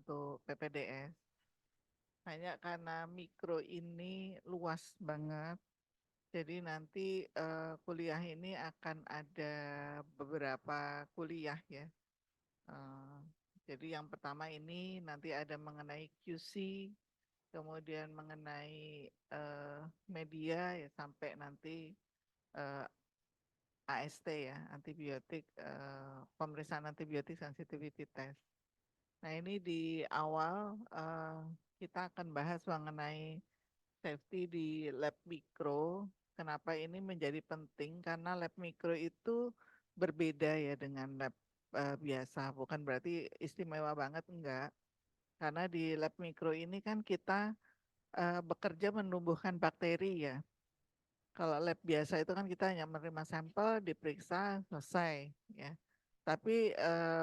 untuk PPDS. Hanya karena mikro ini luas banget, jadi nanti kuliah ini akan ada beberapa kuliah ya. Eh, jadi yang pertama ini nanti ada mengenai QC, kemudian mengenai media ya sampai nanti eh, AST ya, antibiotik, pemeriksaan antibiotik sensitivity test. Nah ini di awal kita akan bahas mengenai safety di lab mikro. Kenapa ini menjadi penting? Karena lab mikro itu berbeda ya dengan lab biasa. Bukan berarti istimewa banget, enggak. Karena di lab mikro ini kan kita bekerja menumbuhkan bakteri ya. Kalau lab biasa itu kan kita hanya menerima sampel, diperiksa, selesai ya. Tapi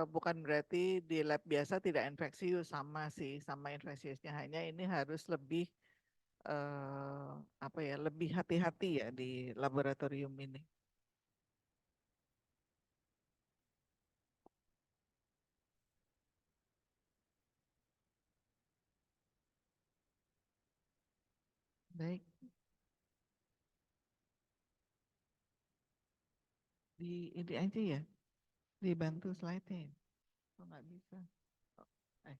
bukan berarti di lab biasa tidak infeksius, sama sih, sama infeksiusnya. Hanya ini harus lebih apa ya, lebih hati-hati ya di laboratorium ini. Baik, di ini aja ya, dibantu slide-nya. Oh, nggak bisa. Oh, eh.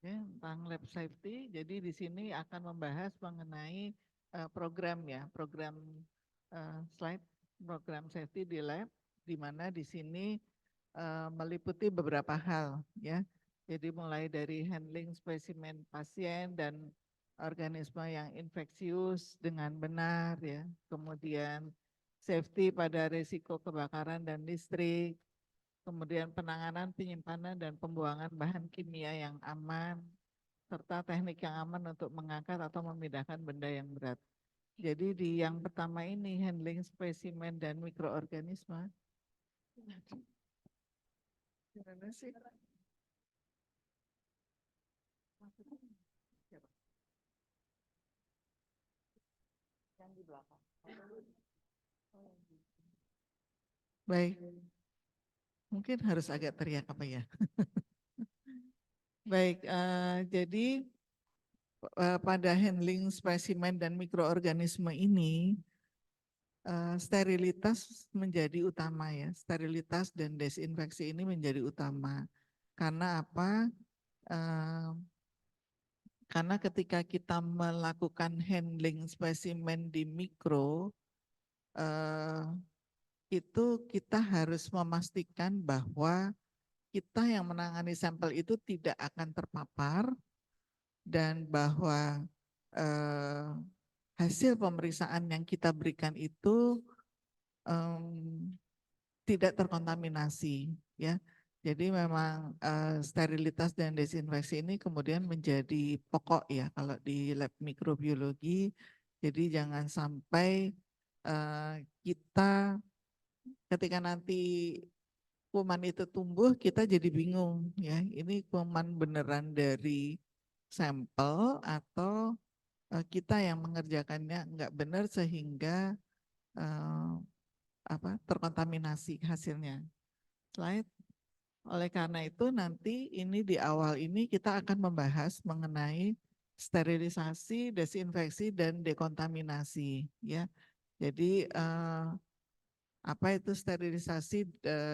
Ya, tentang lab safety. Jadi di sini akan membahas mengenai program ya, program slide, program safety di lab, di mana di sini meliputi beberapa hal ya. Jadi mulai dari handling spesimen pasien dan organisme yang infeksius dengan benar ya. Kemudian safety pada risiko kebakaran dan listrik, kemudian penanganan, penyimpanan, dan pembuangan bahan kimia yang aman, serta teknik yang aman untuk mengangkat atau memindahkan benda yang berat. Jadi di yang pertama ini, handling spesimen dan mikroorganisme. Gimana sih? Yang di belakang. Baik, mungkin harus agak teriak apa ya. Baik, jadi pada handling spesimen dan mikroorganisme ini, sterilitas menjadi utama ya. Sterilitas dan desinfeksi ini menjadi utama. Karena apa? Eh, karena ketika kita melakukan handling spesimen di mikro, eh, itu kita harus memastikan bahwa kita yang menangani sampel itu tidak akan terpapar dan bahwa eh, hasil pemeriksaan yang kita berikan itu em, tidak terkontaminasi ya. Jadi memang sterilitas dan desinfeksi ini kemudian menjadi pokok ya kalau di lab mikrobiologi. Jadi jangan sampai kita ketika nanti kuman itu tumbuh kita jadi bingung ya. Ini kuman beneran dari sampel atau kita yang mengerjakannya nggak benar sehingga eh, terkontaminasi hasilnya. Slide. Oleh karena itu nanti ini di awal ini kita akan membahas mengenai sterilisasi, desinfeksi dan dekontaminasi ya. Jadi apa itu sterilisasi,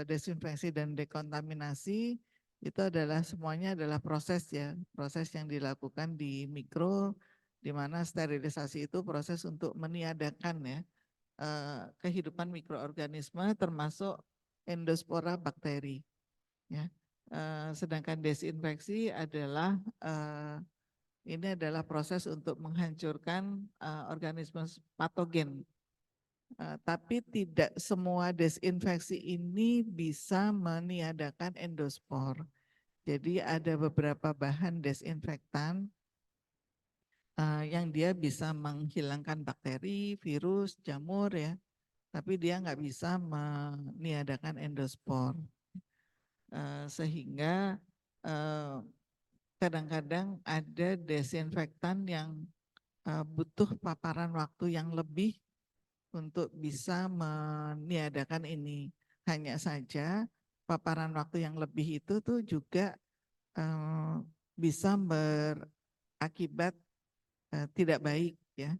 desinfeksi dan dekontaminasi? Itu adalah semuanya adalah proses ya, proses yang dilakukan di mikro, di mana sterilisasi itu proses untuk meniadakan ya kehidupan mikroorganisme termasuk endospora bakteri. Ya. Sedangkan desinfeksi adalah ini adalah proses untuk menghancurkan organisme patogen. Tapi tidak semua desinfeksi ini bisa meniadakan endospor. Jadi ada beberapa bahan desinfektan yang dia bisa menghilangkan bakteri, virus, jamur ya, tapi dia nggak bisa meniadakan endospor. Sehingga kadang-kadang ada desinfektan yang butuh paparan waktu yang lebih untuk bisa meniadakan ini. Hanya saja paparan waktu yang lebih itu tuh juga bisa berakibat tidak baik ya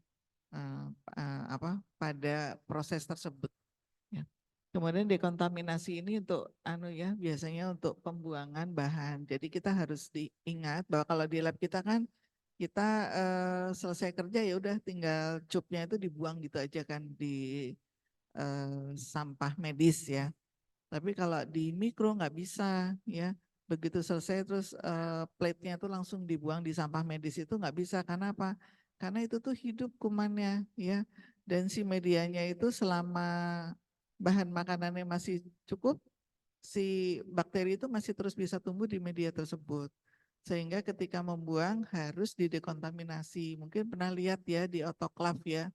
pada proses tersebut. Ya. Kemudian dekontaminasi ini untuk biasanya untuk pembuangan bahan. Jadi kita harus diingat bahwa kalau di lab kita kan kita selesai kerja ya udah tinggal cupnya itu dibuang gitu aja kan di sampah medis ya. Tapi kalau di mikro nggak bisa ya. Begitu selesai terus plate-nya itu langsung dibuang di sampah medis itu nggak bisa. Karena apa? Karena itu tuh hidup kumannya ya. Dan si medianya itu selama bahan makanannya masih cukup, si bakteri itu masih terus bisa tumbuh di media tersebut. Sehingga ketika membuang harus didekontaminasi. Mungkin pernah lihat ya di autoklav ya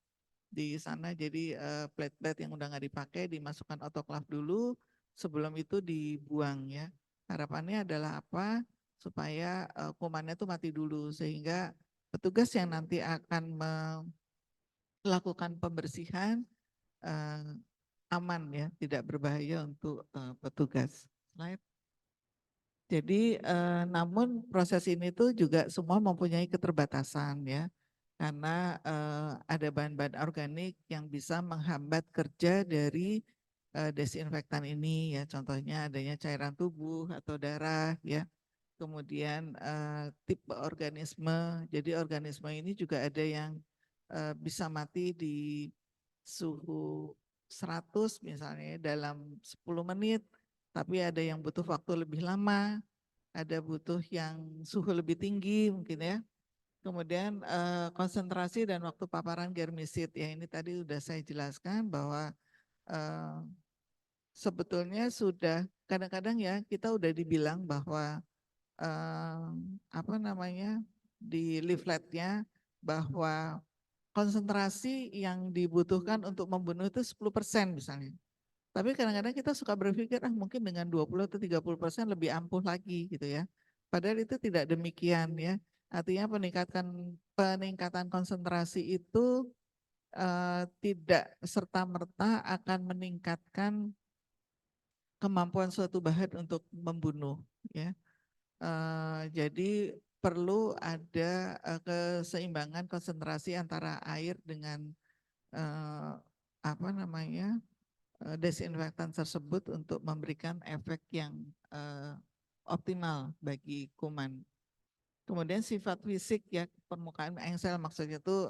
di sana. Jadi plate-plate yang udah nggak dipakai dimasukkan autoklav dulu, sebelum itu dibuang ya. Harapannya adalah apa? Supaya kumannya itu mati dulu sehingga petugas yang nanti akan melakukan pembersihan aman ya, tidak berbahaya untuk petugas. Slide. Jadi namun proses ini tuh juga semua mempunyai keterbatasan ya. Karena ada bahan-bahan organik yang bisa menghambat kerja dari desinfektan ini ya. Contohnya adanya cairan tubuh atau darah ya. Kemudian tipe organisme. Jadi organisme ini juga ada yang bisa mati di suhu 100 misalnya dalam 10 menit, tapi ada yang butuh waktu lebih lama, ada butuh yang suhu lebih tinggi mungkin ya. Kemudian konsentrasi dan waktu paparan germisid ya ini tadi sudah saya jelaskan bahwa sebetulnya sudah kadang-kadang ya kita udah dibilang bahwa di leafletnya bahwa konsentrasi yang dibutuhkan untuk membunuh itu 10% misalnya. Tapi kadang-kadang kita suka berpikir mungkin dengan 20 atau 30% lebih ampuh lagi gitu ya. Padahal itu tidak demikian ya. Artinya peningkatan konsentrasi itu tidak serta-merta akan meningkatkan kemampuan suatu bahan untuk membunuh ya. Jadi perlu ada keseimbangan konsentrasi antara air dengan eh, desinfektan tersebut untuk memberikan efek yang optimal bagi kuman. Kemudian sifat fisik ya permukaan engsel maksudnya itu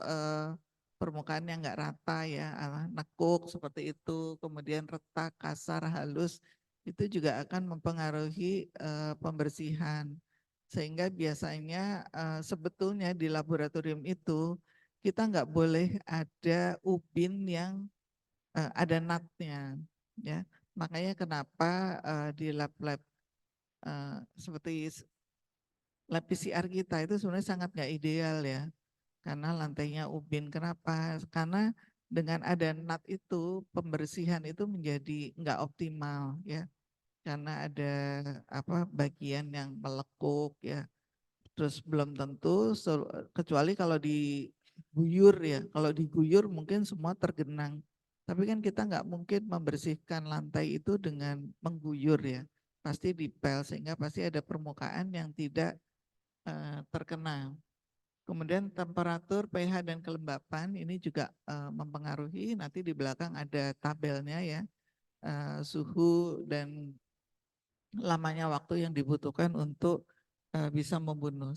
permukaan yang nggak rata ya, nekuk seperti itu, kemudian retak, kasar, halus itu juga akan mempengaruhi pembersihan. Sehingga biasanya sebetulnya di laboratorium itu kita nggak boleh ada ubin yang ada natnya ya. Makanya kenapa di lab-lab seperti lab PCR kita itu sebenarnya sangat nggak ideal ya. Karena lantainya ubin. Kenapa? Karena dengan ada nat itu pembersihan itu menjadi nggak optimal ya. Karena ada bagian yang melekuk ya. Terus belum tentu kecuali kalau diguyur ya. Kalau diguyur mungkin semua tergenang. Tapi kan kita nggak mungkin membersihkan lantai itu dengan mengguyur ya. Pasti dipel sehingga pasti ada permukaan yang tidak terkena. Kemudian temperatur, pH dan kelembapan ini juga mempengaruhi. Nanti di belakang ada tabelnya ya, suhu dan lamanya waktu yang dibutuhkan untuk bisa membunuh.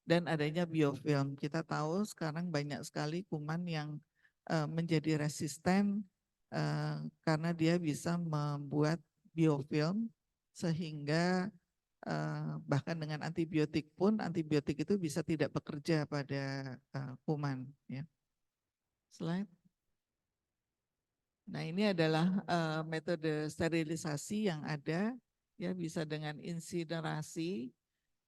Dan adanya biofilm. Kita tahu sekarang banyak sekali kuman yang menjadi resisten karena dia bisa membuat biofilm sehingga bahkan dengan antibiotik pun antibiotik itu bisa tidak bekerja pada kuman ya. Slide. Nah, ini adalah metode sterilisasi yang ada ya, bisa dengan insinerasi.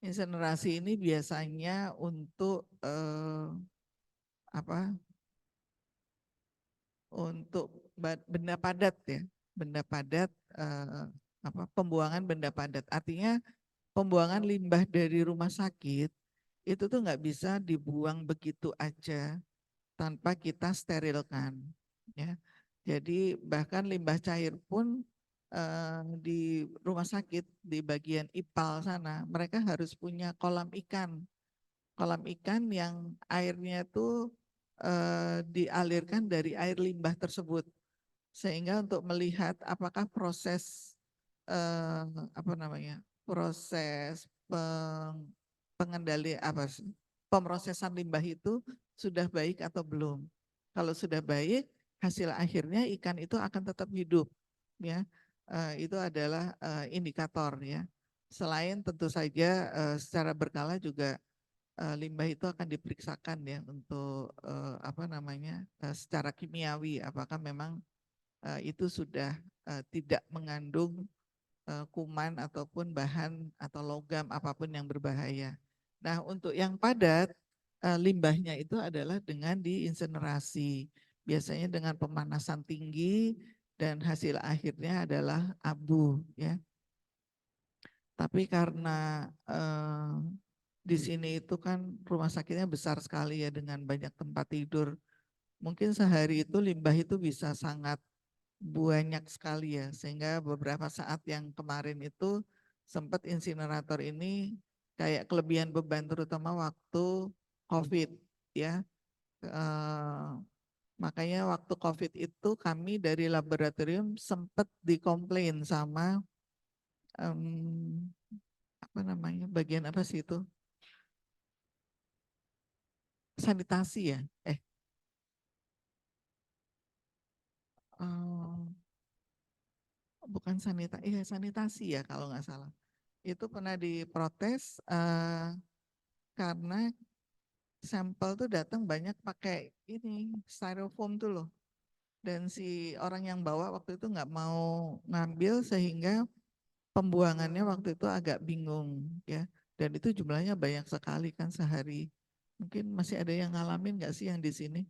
Insinerasi ini biasanya untuk untuk benda padat ya, benda padat pembuangan benda padat. Artinya pembuangan limbah dari rumah sakit itu tuh nggak bisa dibuang begitu aja tanpa kita sterilkan, ya. Jadi bahkan limbah cair pun di rumah sakit di bagian IPAL sana mereka harus punya kolam ikan yang airnya itu dialirkan dari air limbah tersebut, sehingga untuk melihat apakah proses apa namanya proses pengendali apa sih pemrosesan limbah itu sudah baik atau belum. Kalau sudah baik, hasil akhirnya ikan itu akan tetap hidup, ya. Itu adalah indikator, ya. Selain tentu saja secara berkala juga limbah itu akan diperiksakan, ya, untuk apa namanya secara kimiawi apakah memang itu sudah tidak mengandung kuman ataupun bahan atau logam apapun yang berbahaya. Nah, untuk yang padat limbahnya itu adalah dengan diinsenerasi, biasanya dengan pemanasan tinggi dan hasil akhirnya adalah abu, ya. Tapi karena di sini itu kan rumah sakitnya besar sekali, ya, dengan banyak tempat tidur. Mungkin sehari itu limbah itu bisa sangat banyak sekali, ya, sehingga beberapa saat yang kemarin itu sempat insinerator ini kayak kelebihan beban terutama waktu COVID, ya. Eh, Makanya waktu COVID itu kami dari laboratorium sempat dikomplain sama apa namanya bagian apa sih itu sanitasi, ya, eh, bukan sanitasi, iya sanitasi ya kalau nggak salah. Itu pernah diprotes karena sampel tuh datang banyak pakai ini styrofoam tuh loh. Dan si orang yang bawa waktu itu nggak mau ngambil sehingga pembuangannya waktu itu agak bingung, ya. Dan itu jumlahnya banyak sekali kan sehari. Mungkin masih ada yang ngalamin nggak sih yang di sini?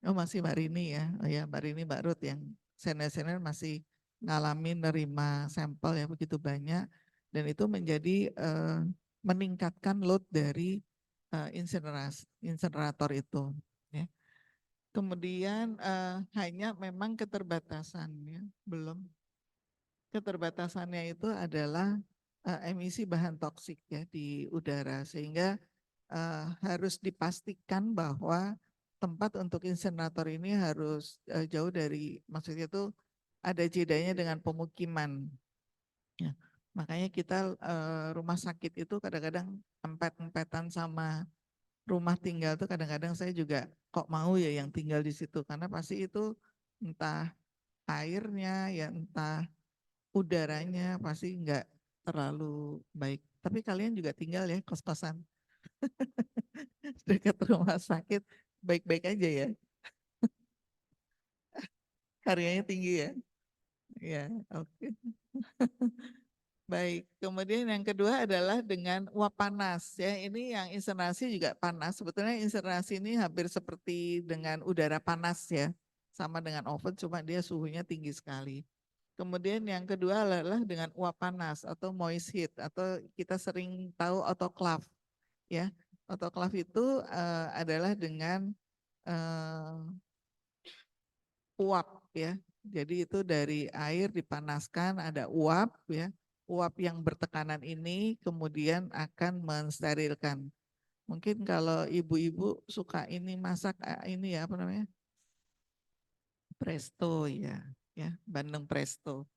Oh masih Mbak Rini, ya. Oh ya Mbak Rini, Mbak Ruth yang senior-senior masih ngalamin nerima sampel ya begitu banyak. Dan itu menjadi meningkatkan load dari insenerator itu, ya. Kemudian hanya memang keterbatasannya belum keterbatasannya itu adalah emisi bahan toksik, ya, di udara, sehingga harus dipastikan bahwa tempat untuk insenerator ini harus jauh dari, maksudnya itu ada jedanya dengan pemukiman, ya. Makanya kita rumah sakit itu kadang-kadang empet-empetan sama rumah tinggal tuh, kadang-kadang saya juga kok mau ya yang tinggal di situ karena pasti itu entah airnya ya entah udaranya pasti nggak terlalu baik. Tapi kalian juga tinggal ya kos-kosan dekat rumah sakit, baik-baik aja ya, harganya tinggi ya. Ya, oke. Baik, kemudian yang kedua adalah dengan uap panas, ya. Ini yang insinuasi juga panas. Sebetulnya insinuasi ini hampir seperti dengan udara panas, ya. Sama dengan oven, cuma dia suhunya tinggi sekali. Kemudian yang kedua adalah dengan uap panas atau moist heat atau kita sering tahu autoclave, ya. Autoclave itu adalah dengan eh, uap, ya. Jadi itu dari air dipanaskan ada uap, ya. Uap yang bertekanan ini kemudian akan mensterilkan. Mungkin kalau ibu-ibu suka ini masak ini ya apa namanya? Presto, ya. Ya, bandeng presto.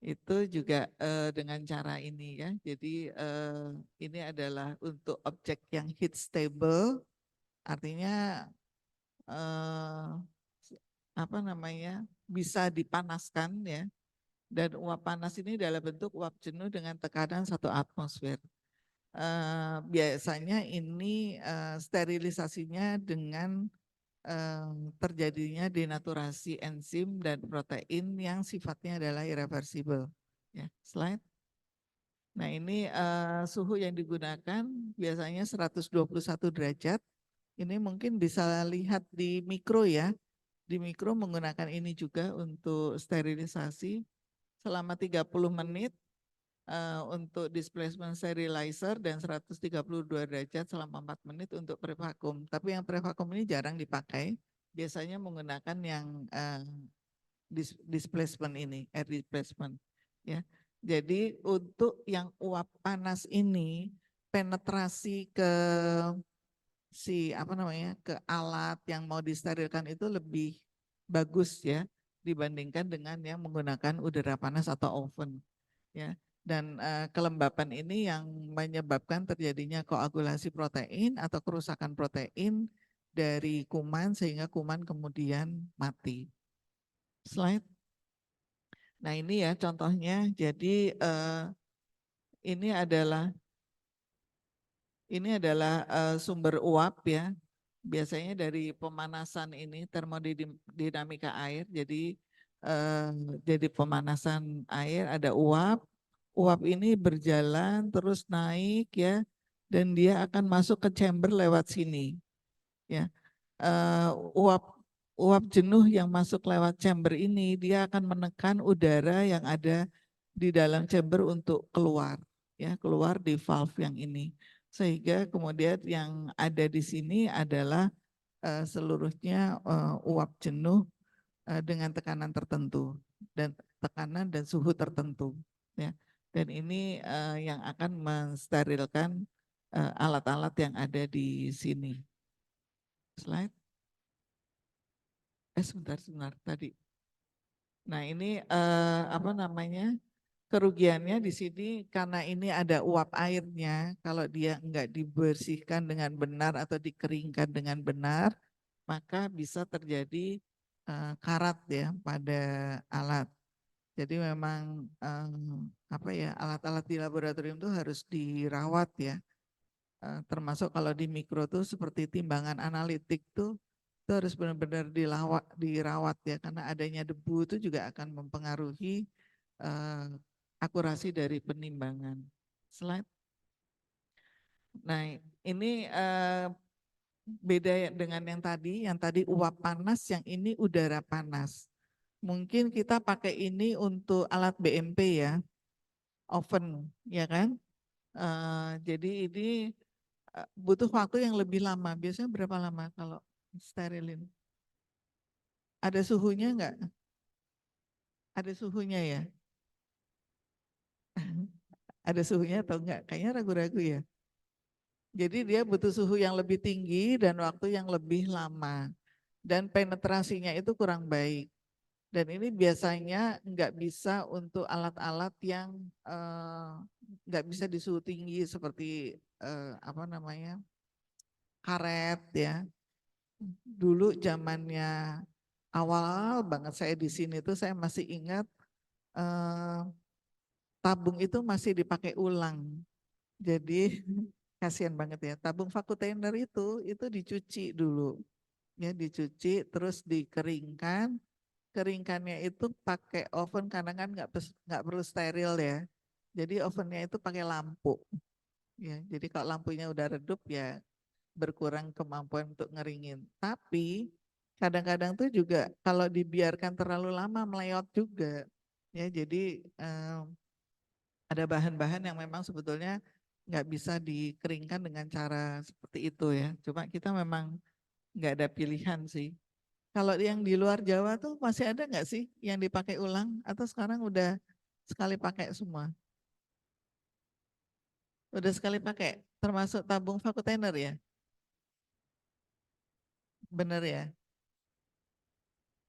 Itu juga dengan cara ini, ya. Jadi ini adalah untuk objek yang heat stable, artinya eh, apa namanya bisa dipanaskan, ya. Dan uap panas ini dalam bentuk uap jenuh dengan tekanan 1 atmosfer. Biasanya ini sterilisasinya dengan terjadinya denaturasi enzim dan protein yang sifatnya adalah irreversible. Ya, slide. Nah ini suhu yang digunakan biasanya 121 derajat. Ini mungkin bisa lihat di mikro, ya. Di mikro menggunakan ini juga untuk sterilisasi selama 30 menit. untuk displacement sterilizer dan 132 derajat selama 4 menit untuk prevakum. Tapi yang prevakum ini jarang dipakai, biasanya menggunakan yang displacement ini, air displacement. Ya. Jadi untuk yang uap panas ini penetrasi ke ke alat yang mau disterilkan itu lebih bagus ya dibandingkan dengan yang menggunakan udara panas atau oven ya. Dan kelembapan ini yang menyebabkan terjadinya koagulasi protein atau kerusakan protein dari kuman sehingga kuman kemudian mati. Slide. Nah ini ya contohnya, jadi ini adalah sumber uap ya, biasanya dari pemanasan ini termodinamika air, jadi pemanasan air ada uap, uap ini berjalan terus naik ya, dan dia akan masuk ke chamber lewat sini ya. Uap uap jenuh yang masuk lewat chamber ini dia akan menekan udara yang ada di dalam chamber untuk keluar ya, keluar di valve yang ini, sehingga kemudian yang ada di sini adalah seluruhnya uap jenuh dengan tekanan tertentu dan tekanan dan suhu tertentu ya, dan ini yang akan mensterilkan alat-alat yang ada di sini. Slide. Sebentar tadi. Nah ini kerugiannya di sini karena ini ada uap airnya. Kalau dia enggak dibersihkan dengan benar atau dikeringkan dengan benar, maka bisa terjadi karat ya pada alat. Jadi memang alat-alat di laboratorium itu harus dirawat ya. Termasuk kalau di mikro tuh seperti timbangan analitik tuh itu harus benar-benar dirawat ya, karena adanya debu itu juga akan mempengaruhi akurasi dari penimbangan. Slide. Nah ini beda dengan yang tadi uap panas, yang ini udara panas. Mungkin kita pakai ini untuk alat BMP ya, oven ya kan. Jadi ini butuh waktu yang lebih lama. Biasanya berapa lama kalau sterilin? Ada suhunya enggak? Ada suhunya ya? Ada suhunya atau enggak? Kayaknya ragu-ragu ya. Jadi dia butuh suhu yang lebih tinggi dan waktu yang lebih lama. Dan penetrasinya itu kurang baik. Dan ini biasanya enggak bisa untuk alat-alat yang enggak bisa di suhu tinggi seperti karet ya. Dulu zamannya awal banget saya di sini tuh saya masih ingat tabung itu masih dipakai ulang. Jadi kasihan banget ya. Tabung vakuum itu dicuci dulu. Ya, dicuci terus dikeringkan. Keringkannya itu pakai oven karena kan nggak perlu steril ya. Jadi ovennya itu pakai lampu. Ya, jadi kalau lampunya udah redup ya berkurang kemampuan untuk ngeringin. Tapi kadang-kadang tuh juga kalau dibiarkan terlalu lama meleot juga. Ya, jadi ada bahan-bahan yang memang sebetulnya nggak bisa dikeringkan dengan cara seperti itu ya. Cuma kita memang nggak ada pilihan sih. Kalau yang di luar Jawa tuh masih ada nggak sih yang dipakai ulang atau sekarang udah sekali pakai semua? Udah sekali pakai, termasuk tabung vakuum ya? Bener ya?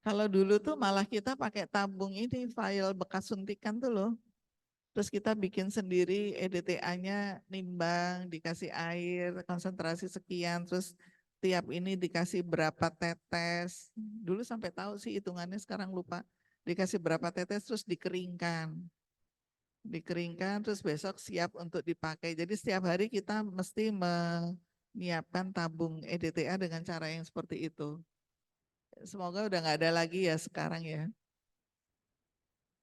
Kalau dulu tuh malah kita pakai tabung ini, file bekas suntikan tuh loh. Terus kita bikin sendiri EDTA-nya, nimbang, dikasih air, konsentrasi sekian, terus tiap ini dikasih berapa tetes. Dulu sampai tahu sih hitungannya, sekarang lupa. Dikasih berapa tetes terus dikeringkan. Dikeringkan terus besok siap untuk dipakai. Jadi setiap hari kita mesti menyiapkan tabung EDTA dengan cara yang seperti itu. Semoga udah nggak ada lagi ya sekarang ya.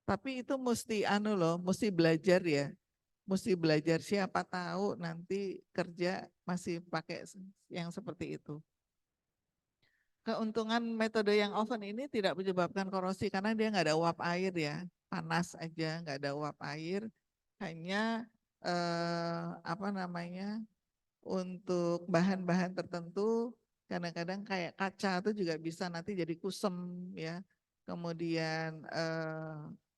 Tapi itu mesti belajar ya. Mesti belajar, siapa tahu nanti kerja masih pakai yang seperti itu. Keuntungan metode yang oven ini tidak menyebabkan korosi karena dia nggak ada uap air ya. Panas aja, nggak ada uap air. hanya apa namanya, untuk bahan-bahan tertentu kadang-kadang kayak kaca itu juga bisa nanti jadi kusem ya. Kemudian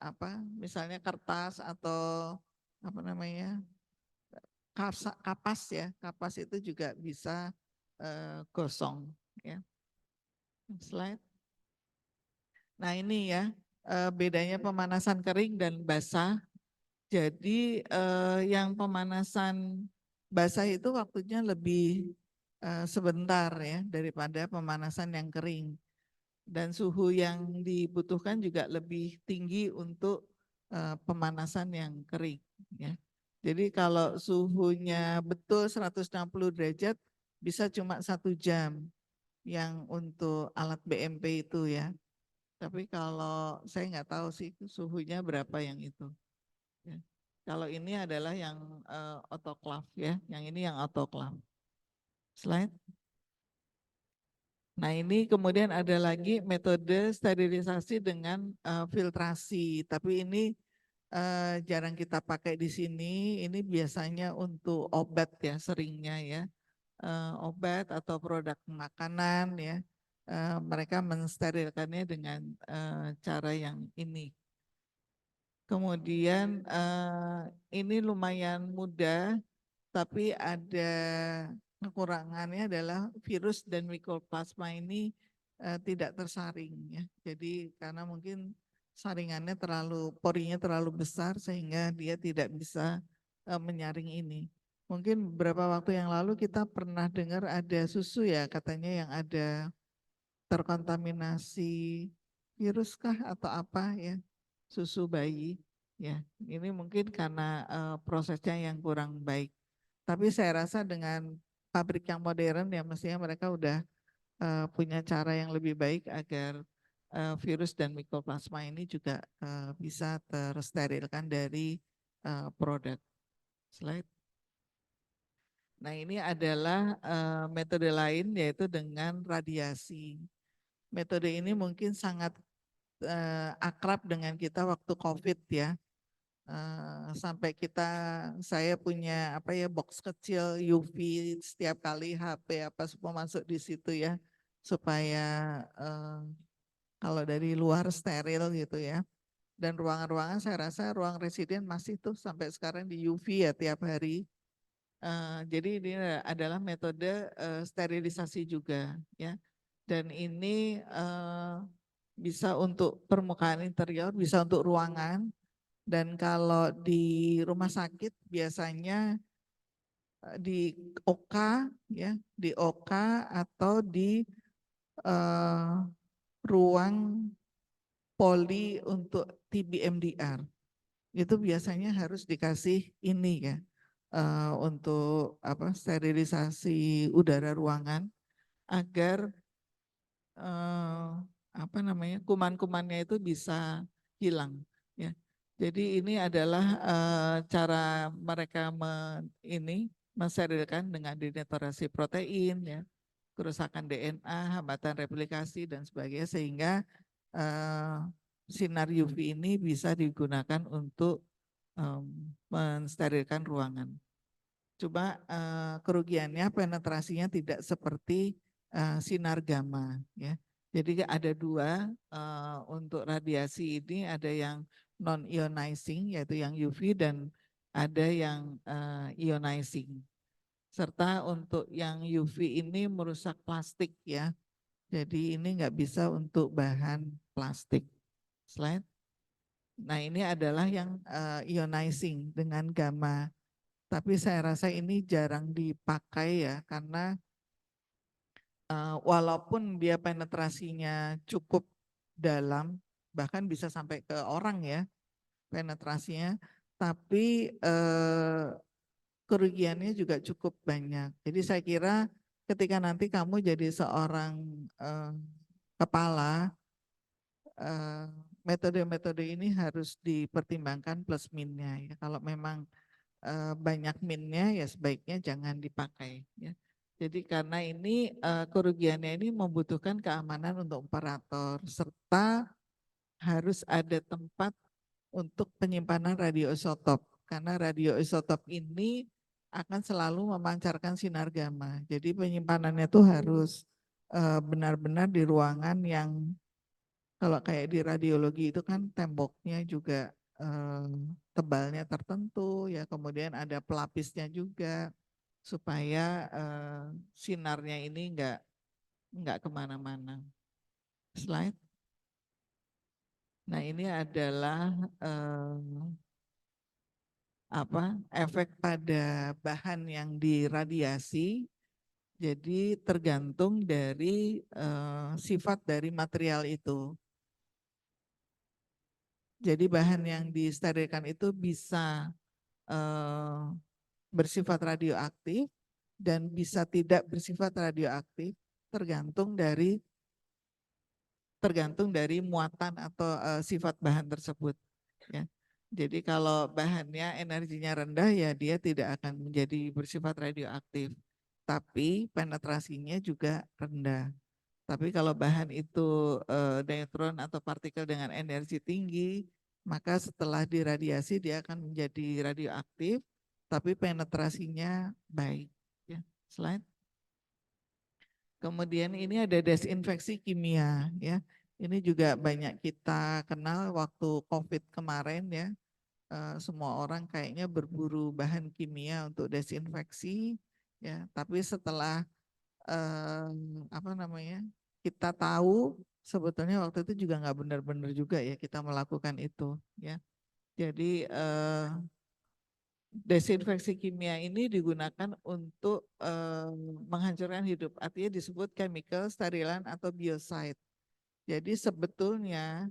apa misalnya kertas atau apa namanya kapas ya, kapas itu juga bisa gosong ya. Slide. Nah ini ya bedanya pemanasan kering dan basah. Jadi yang pemanasan basah itu waktunya lebih sebentar ya daripada pemanasan yang kering. Dan suhu yang dibutuhkan juga lebih tinggi untuk pemanasan yang kering. Ya. Jadi kalau suhunya betul 160 derajat bisa cuma 1 jam yang untuk alat BMP itu ya. Tapi kalau saya nggak tahu sih suhunya berapa yang itu. Ya. Kalau ini adalah yang autoclave ya, yang ini yang autoclave. Slide. Nah ini kemudian ada lagi metode sterilisasi dengan filtrasi, tapi ini jarang kita pakai di sini. Ini biasanya untuk obat ya, seringnya ya, obat atau produk makanan ya. Mereka mensterilkannya dengan cara yang ini. Kemudian ini lumayan mudah, tapi ada kekurangannya adalah virus dan mikroplasma ini tidak tersaring ya. Jadi karena mungkin saringannya porinya terlalu besar sehingga dia tidak bisa menyaring ini. Mungkin beberapa waktu yang lalu kita pernah dengar ada susu ya katanya yang ada terkontaminasi virus kah atau apa ya, susu bayi ya. Ini mungkin karena prosesnya yang kurang baik. Tapi saya rasa dengan pabrik yang modern ya mestinya mereka udah punya cara yang lebih baik agar virus dan mikroplasma ini juga bisa tersterilkan dari produk. Slide. Nah ini adalah metode lain yaitu dengan radiasi. Metode ini mungkin sangat akrab dengan kita waktu COVID ya. Sampai saya punya apa ya box kecil UV setiap kali HP apa semua masuk di situ ya supaya kalau dari luar steril gitu ya. Dan ruangan-ruangan saya rasa ruang residen masih tuh sampai sekarang di UV ya tiap hari. Jadi ini adalah metode sterilisasi juga ya. Dan ini bisa untuk permukaan interior, bisa untuk ruangan. Dan kalau di rumah sakit biasanya di OK ya, di OK atau di ruang poli untuk TB-MDR. Itu biasanya harus dikasih ini ya untuk apa sterilisasi udara ruangan agar apa namanya kuman-kumannya itu bisa hilang ya. Jadi ini adalah cara mereka mensterilkan dengan denaturasi protein ya, kerusakan DNA, hambatan replikasi dan sebagainya sehingga sinar UV ini bisa digunakan untuk mensterilkan ruangan. Coba kerugiannya penetrasinya tidak seperti sinar gamma ya. Jadi ada dua untuk radiasi ini, ada yang non ionizing yaitu yang UV dan ada yang ionizing. Serta untuk yang UV ini merusak plastik ya. Jadi ini nggak bisa untuk bahan plastik. Slide. Nah ini adalah yang ionizing dengan gamma. Tapi saya rasa ini jarang dipakai ya karena walaupun dia penetrasinya cukup dalam, bahkan bisa sampai ke orang ya penetrasinya, tapi kerugiannya juga cukup banyak. Jadi saya kira ketika nanti kamu jadi seorang kepala, metode-metode ini harus dipertimbangkan plus minnya ya. Kalau memang banyak minnya ya sebaiknya jangan dipakai ya. Jadi karena ini kerugiannya ini membutuhkan keamanan untuk operator serta harus ada tempat untuk penyimpanan radioisotop. karena radioisotop ini akan selalu memancarkan sinar gamma. Jadi penyimpanannya itu harus benar-benar di ruangan yang, kalau kayak di radiologi itu kan temboknya juga tebalnya tertentu ya, kemudian ada pelapisnya juga supaya sinarnya ini nggak kemana-mana. Slide. Nah ini adalah efek pada bahan yang diradiasi. Jadi tergantung dari sifat dari material itu. Jadi bahan yang disterilkan itu bisa bersifat radioaktif dan bisa tidak bersifat radioaktif, tergantung dari muatan atau sifat bahan tersebut. Ya. Jadi kalau bahannya energinya rendah ya dia tidak akan menjadi bersifat radioaktif, tapi penetrasinya juga rendah. Tapi kalau bahan itu neutron atau partikel dengan energi tinggi, maka setelah diradiasi dia akan menjadi radioaktif, tapi penetrasinya baik. Ya, slide. Kemudian ini ada desinfeksi kimia, ya. Ini juga banyak kita kenal waktu COVID kemarin ya. Semua orang kayaknya berburu bahan kimia untuk desinfeksi, ya. Tapi setelah kita tahu sebetulnya waktu itu juga nggak benar-benar juga ya kita melakukan itu, ya. Jadi desinfeksi kimia ini digunakan untuk menghancurkan hidup, artinya disebut chemical, sterilan atau biocide. Jadi sebetulnya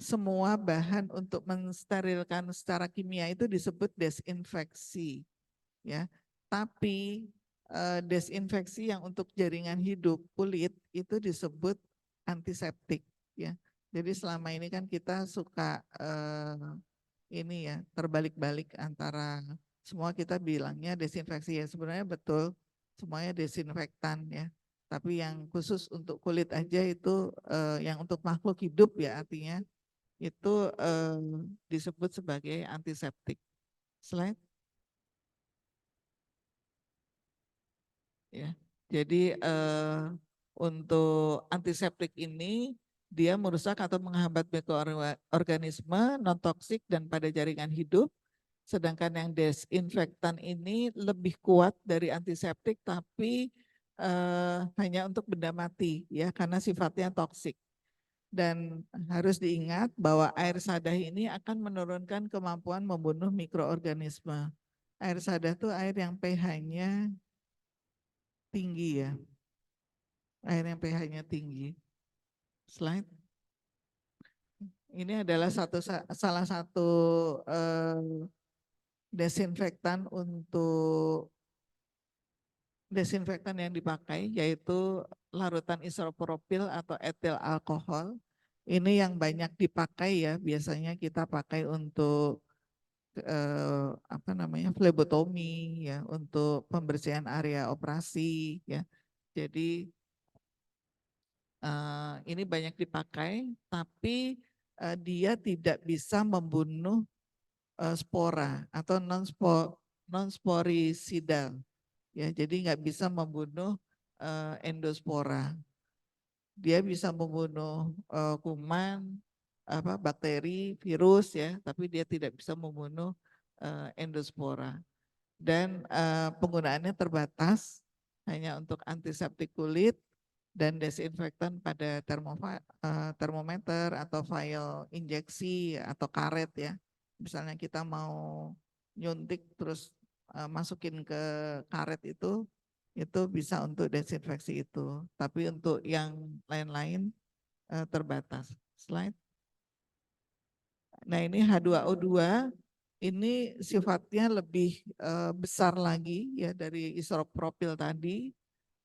semua bahan untuk mensterilkan secara kimia itu disebut desinfeksi, ya. Tapi desinfeksi yang untuk jaringan hidup kulit itu disebut antiseptik, ya. Jadi selama ini kan kita suka ini ya terbalik-balik antara semua kita bilangnya desinfeksi ya, sebenarnya betul semuanya desinfektan ya. Tapi yang khusus untuk kulit aja itu yang untuk makhluk hidup ya artinya itu disebut sebagai antiseptik. Slide. Ya. Jadi untuk antiseptik ini dia merusak atau menghambat mikroorganisme non toksik dan pada jaringan hidup, sedangkan yang desinfektan ini lebih kuat dari antiseptik tapi hanya untuk benda mati ya karena sifatnya toksik. Dan harus diingat bahwa air sadah ini akan menurunkan kemampuan membunuh mikroorganisme. Air sadah itu air yang pH-nya tinggi ya. Air yang pH-nya tinggi. Slide. Ini adalah salah satu desinfektan yang dipakai yaitu larutan isopropil atau etil alkohol. Ini yang banyak dipakai ya, biasanya kita pakai untuk flebotomi ya, untuk pembersihan area operasi ya. Jadi ini banyak dipakai, tapi dia tidak bisa membunuh spora atau non-sporicidal. Ya, jadi nggak bisa membunuh endospora. Dia bisa membunuh kuman, bakteri, virus ya, tapi dia tidak bisa membunuh endospora. Dan penggunaannya terbatas hanya untuk antiseptik kulit dan desinfektan pada termometer atau vial injeksi atau karet ya. Misalnya kita mau nyuntik terus masukin ke karet itu bisa untuk desinfeksi itu. Tapi untuk yang lain-lain terbatas. Slide. Nah ini H2O2 ini sifatnya lebih besar lagi ya dari isopropil tadi.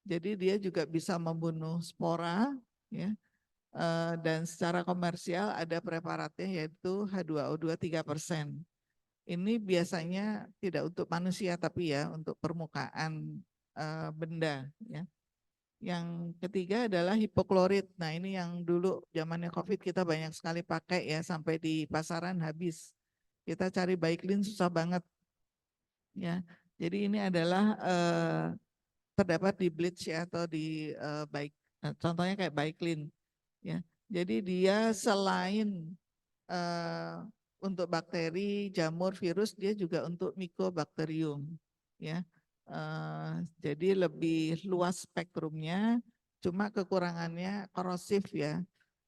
Jadi dia juga bisa membunuh spora ya. Dan secara komersial ada preparatnya yaitu H2O2 3%. Ini biasanya tidak untuk manusia tapi ya untuk permukaan benda ya. Yang ketiga adalah hipoklorit. Nah, ini yang dulu zamannya COVID kita banyak sekali pakai ya, sampai di pasaran habis. Kita cari Baiklin susah banget ya. Jadi ini adalah terdapat di bleach ya, atau di contohnya kayak Baiklin ya. Jadi dia selain eh, untuk bakteri, jamur, virus, dia juga untuk Mycobacterium ya. Jadi lebih luas spektrumnya, cuma kekurangannya korosif ya,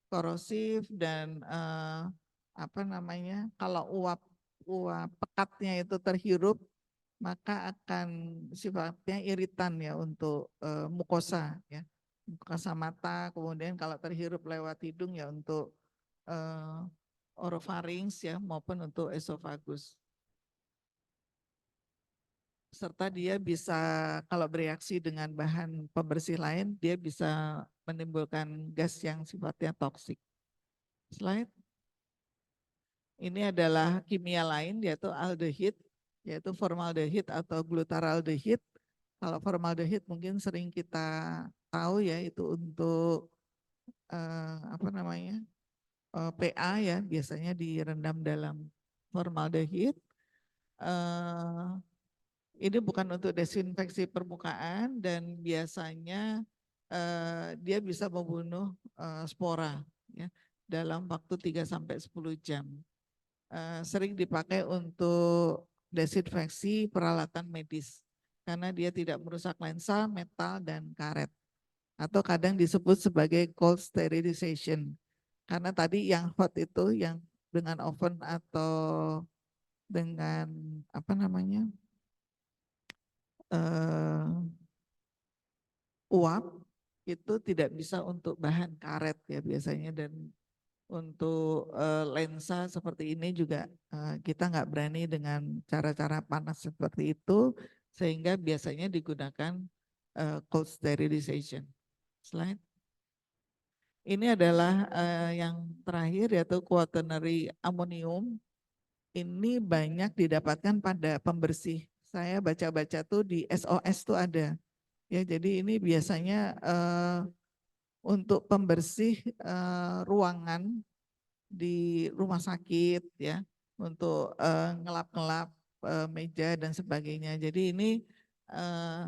korosif dan apa namanya, kalau uap uap pekatnya itu terhirup maka akan sifatnya iritan ya untuk mukosa ya, mukosa mata, kemudian kalau terhirup lewat hidung ya untuk uh, orofarinx ya maupun untuk esofagus. Serta dia bisa kalau bereaksi dengan bahan pembersih lain dia bisa menimbulkan gas yang sifatnya toksik. Slide. Ini adalah kimia lain yaitu aldehid, yaitu formaldehid atau glutaraldehid. Kalau formaldehid mungkin sering kita tahu ya, itu untuk apa namanya, PA ya, biasanya direndam dalam formaldehid. Ini bukan untuk desinfeksi permukaan dan biasanya dia bisa membunuh spora ya, dalam waktu 3-10 jam. Sering dipakai untuk desinfeksi peralatan medis karena dia tidak merusak lensa, metal, dan karet. Atau kadang disebut sebagai cold sterilization. Karena tadi yang hot itu yang dengan oven atau dengan apa namanya, uap itu tidak bisa untuk bahan karet ya biasanya, dan untuk lensa seperti ini juga kita nggak berani dengan cara-cara panas seperti itu, sehingga biasanya digunakan cold sterilization. Slide. Ini adalah yang terakhir yaitu quaternary ammonium. Ini banyak didapatkan pada pembersih. Saya baca-baca tuh di SOS tuh ada. Ya, jadi ini biasanya untuk pembersih ruangan di rumah sakit ya, untuk ngelap-ngelap meja dan sebagainya. Jadi ini eh,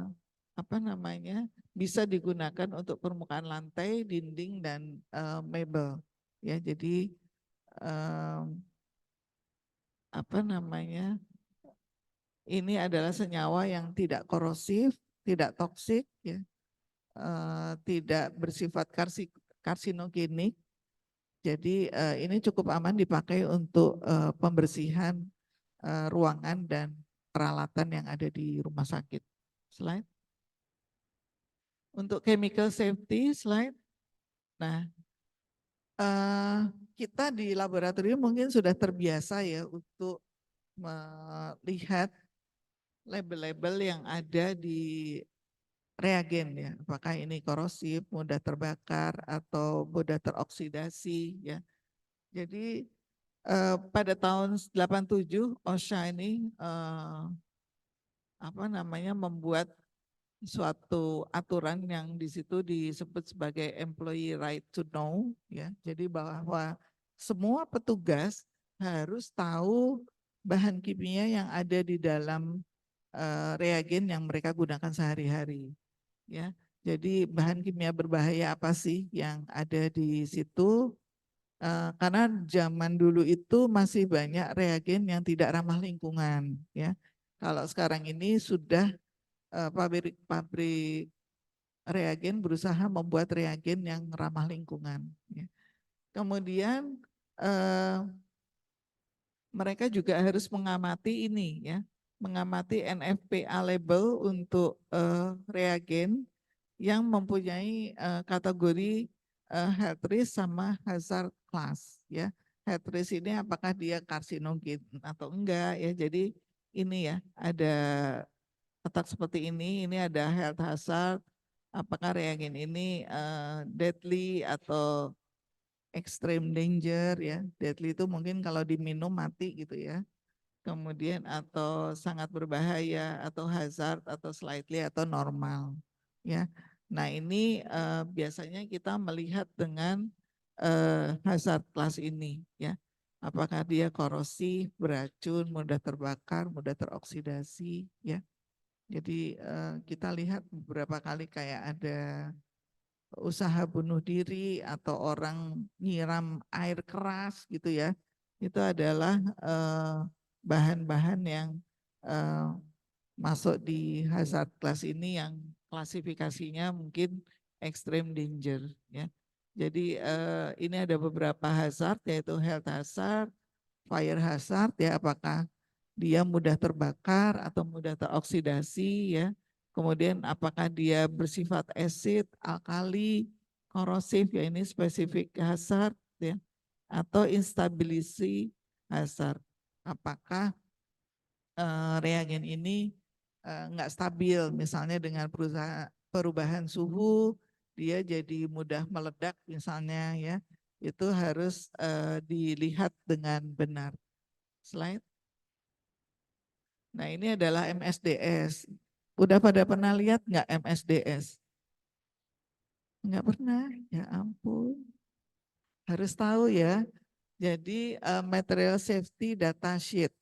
apa namanya, bisa digunakan untuk permukaan lantai, dinding, dan mebel ya. Jadi eh, apa namanya, ini adalah senyawa yang tidak korosif, tidak toksik ya, tidak bersifat karsinogenik. Jadi ini cukup aman dipakai untuk pembersihan ruangan dan peralatan yang ada di rumah sakit. Slide. Untuk chemical safety, slide. Nah, kita di laboratorium mungkin sudah terbiasa ya untuk melihat label-label yang ada di reagen ya, apakah ini korosif, mudah terbakar atau mudah teroksidasi ya. Jadi pada tahun 87 OSHA ini apa namanya, membuat suatu aturan yang di situ disebut sebagai employee right to know ya. Jadi bahwa semua petugas harus tahu bahan kimia yang ada di dalam reagen yang mereka gunakan sehari-hari ya. Jadi bahan kimia berbahaya apa sih yang ada di situ? Karena zaman dulu itu masih banyak reagen yang tidak ramah lingkungan ya. Kalau sekarang ini sudah pabrik reagen berusaha membuat reagen yang ramah lingkungan ya. Kemudian eh, mereka juga harus mengamati ini ya, mengamati NFPA label untuk reagen yang mempunyai kategori health risk sama hazard class ya. Health risk ini apakah dia karsinogen atau enggak ya. Jadi ini ya, ada letak seperti ini ada health hazard, apakah reagen ini deadly atau extreme danger ya. Deadly itu mungkin kalau diminum mati gitu ya. Kemudian atau sangat berbahaya atau hazard atau slightly atau normal ya. Nah ini biasanya kita melihat dengan hazard class ini ya. Apakah dia korosif, beracun, mudah terbakar, mudah teroksidasi ya. Jadi kita lihat beberapa kali kayak ada usaha bunuh diri atau orang nyiram air keras gitu ya. Itu adalah bahan-bahan yang eh, masuk di hazard class ini yang klasifikasinya mungkin extreme danger ya. Jadi ini ada beberapa hazard yaitu health hazard, fire hazard ya, apakah dia mudah terbakar atau mudah teroksidasi ya. Kemudian apakah dia bersifat asid, alkali, korosif ya, ini spesifik hazard ya, atau instability hazard. Apakah reagen ini nggak stabil, misalnya dengan perubahan suhu dia jadi mudah meledak misalnya ya, itu harus dilihat dengan benar. Slide. Nah ini adalah MSDS. Udah pada pernah lihat nggak MSDS? Nggak pernah, ya ampun. Harus tahu ya. Jadi material safety data sheet.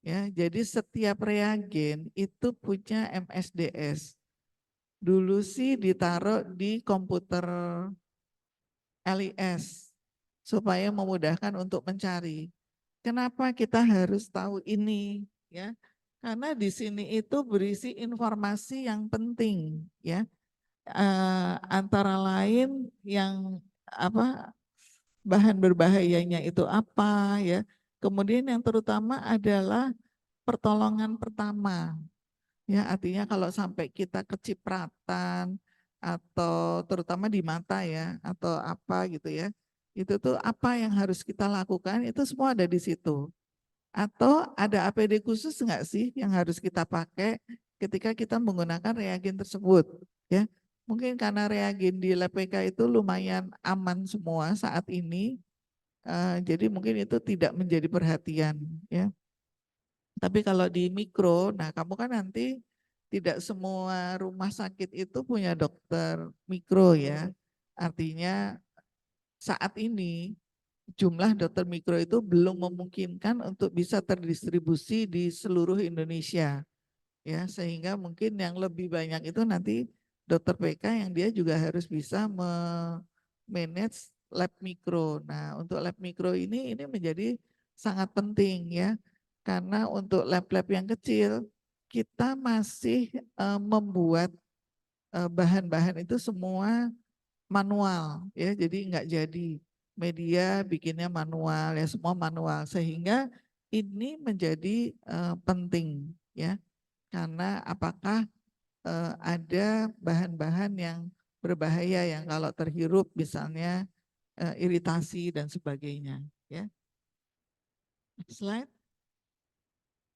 Ya, jadi setiap reagen itu punya MSDS. Dulu sih ditaruh di komputer LIS supaya memudahkan untuk mencari. Kenapa kita harus tahu ini? Ya, karena di sini itu berisi informasi yang penting, ya. Antara lain yang apa, bahan berbahayanya itu apa, ya. Kemudian yang terutama adalah pertolongan pertama. Ya, artinya kalau sampai kita kecipratan atau terutama di mata ya atau apa gitu ya. Itu tuh apa yang harus kita lakukan itu semua ada di situ. Atau ada APD khusus enggak sih yang harus kita pakai ketika kita menggunakan reagen tersebut ya. Mungkin karena reagen di lab PK itu lumayan aman semua saat ini. Jadi mungkin itu tidak menjadi perhatian ya. Tapi kalau di mikro, nah kamu kan nanti tidak semua rumah sakit itu punya dokter mikro ya. Artinya saat ini jumlah dokter mikro itu belum memungkinkan untuk bisa terdistribusi di seluruh Indonesia. Ya, sehingga mungkin yang lebih banyak itu nanti dokter PK yang dia juga harus bisa manage lab mikro. Nah, untuk lab mikro ini menjadi sangat penting ya. Karena untuk lab-lab yang kecil kita masih membuat bahan-bahan itu semua manual ya. Jadi enggak jadi media bikinnya manual ya, semua manual sehingga ini menjadi penting ya. Karena apakah ada bahan-bahan yang berbahaya yang kalau terhirup misalnya iritasi dan sebagainya ya. Slide.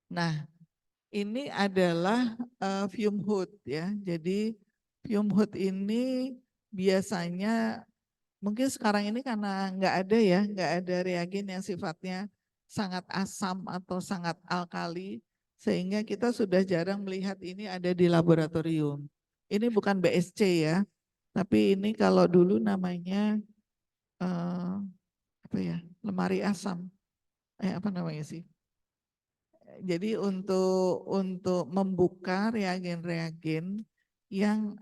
Nah, ini adalah fume hood ya. Jadi fume hood ini biasanya mungkin sekarang ini karena nggak ada ya, nggak ada reagen yang sifatnya sangat asam atau sangat alkali, sehingga kita sudah jarang melihat ini ada di laboratorium. Ini bukan BSC ya, tapi ini kalau dulu namanya apa ya, lemari asam, apa namanya sih? Jadi untuk membuka reagen-reagen yang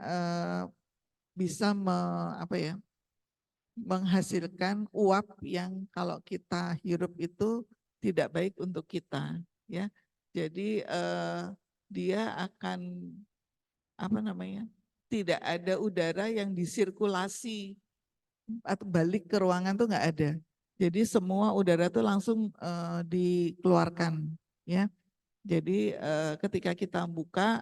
bisa apa ya, menghasilkan uap yang kalau kita hirup itu tidak baik untuk kita ya. Jadi dia akan apa namanya, tidak ada udara yang disirkulasi atau balik ke ruangan tuh nggak ada. Jadi semua udara tuh langsung dikeluarkan ya. Jadi ketika kita buka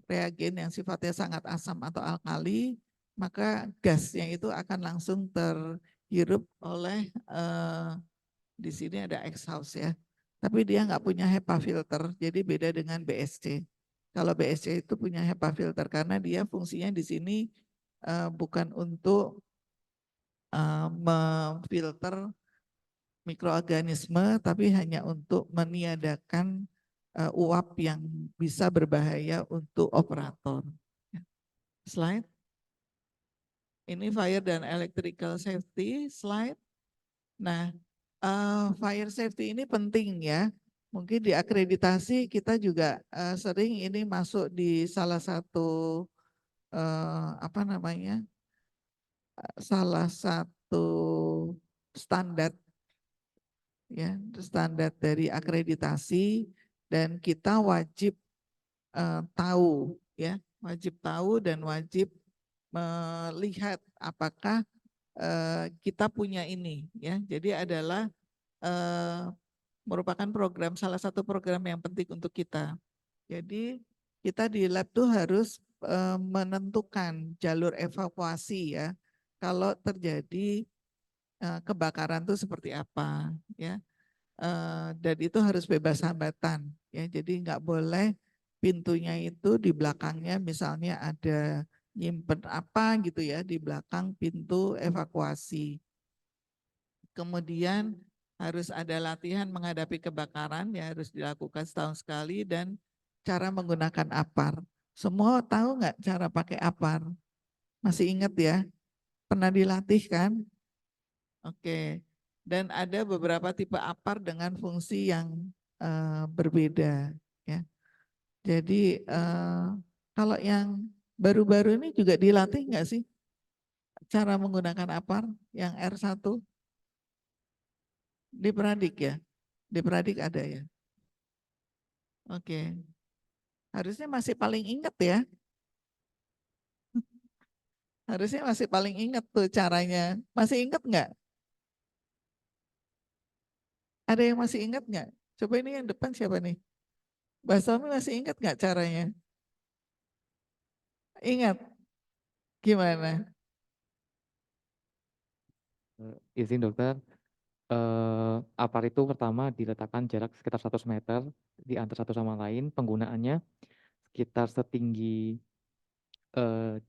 reagen yang sifatnya sangat asam atau alkali, maka gasnya itu akan langsung terhirup oleh di sini ada exhaust ya. Tapi dia nggak punya HEPA filter, jadi beda dengan BSC. Kalau BSC itu punya HEPA filter karena dia fungsinya di sini bukan untuk memfilter mikroorganisme, tapi hanya untuk meniadakan uap yang bisa berbahaya untuk operator. Slide. Ini fire dan electrical safety slide. Nah, fire safety ini penting ya. Mungkin di akreditasi kita juga sering ini masuk di salah satu apa namanya, salah satu standar ya, standar dari akreditasi, dan kita wajib tahu ya, wajib tahu dan wajib melihat apakah kita punya ini ya. Jadi adalah merupakan program, salah satu program yang penting untuk kita. Jadi kita di lab tuh harus menentukan jalur evakuasi ya. Kalau terjadi kebakaran tuh seperti apa ya. Dan itu harus bebas hambatan ya. Jadi nggak boleh pintunya itu di belakangnya misalnya ada nyimpen apa gitu ya di belakang pintu evakuasi. Kemudian harus ada latihan menghadapi kebakaran ya, harus dilakukan setahun sekali, dan cara menggunakan APAR. Semua tahu nggak cara pakai APAR? Masih ingat ya? Pernah dilatih kan? Oke. Dan ada beberapa tipe APAR dengan fungsi yang berbeda ya. Jadi kalau yang baru-baru ini juga dilatih nggak sih cara menggunakan APAR yang R1 di Pradik ya? Di Pradik ada ya? Oke. Harusnya masih paling ingat ya. Harusnya masih paling ingat tuh caranya. Masih ingat nggak? Ada yang masih ingat nggak? Coba ini yang depan siapa nih? Mbak Somi masih ingat nggak caranya? Ingat? Gimana? Izin dokter, APAR itu pertama diletakkan jarak sekitar 100 meter di antara satu sama lain. Penggunaannya sekitar setinggi eh,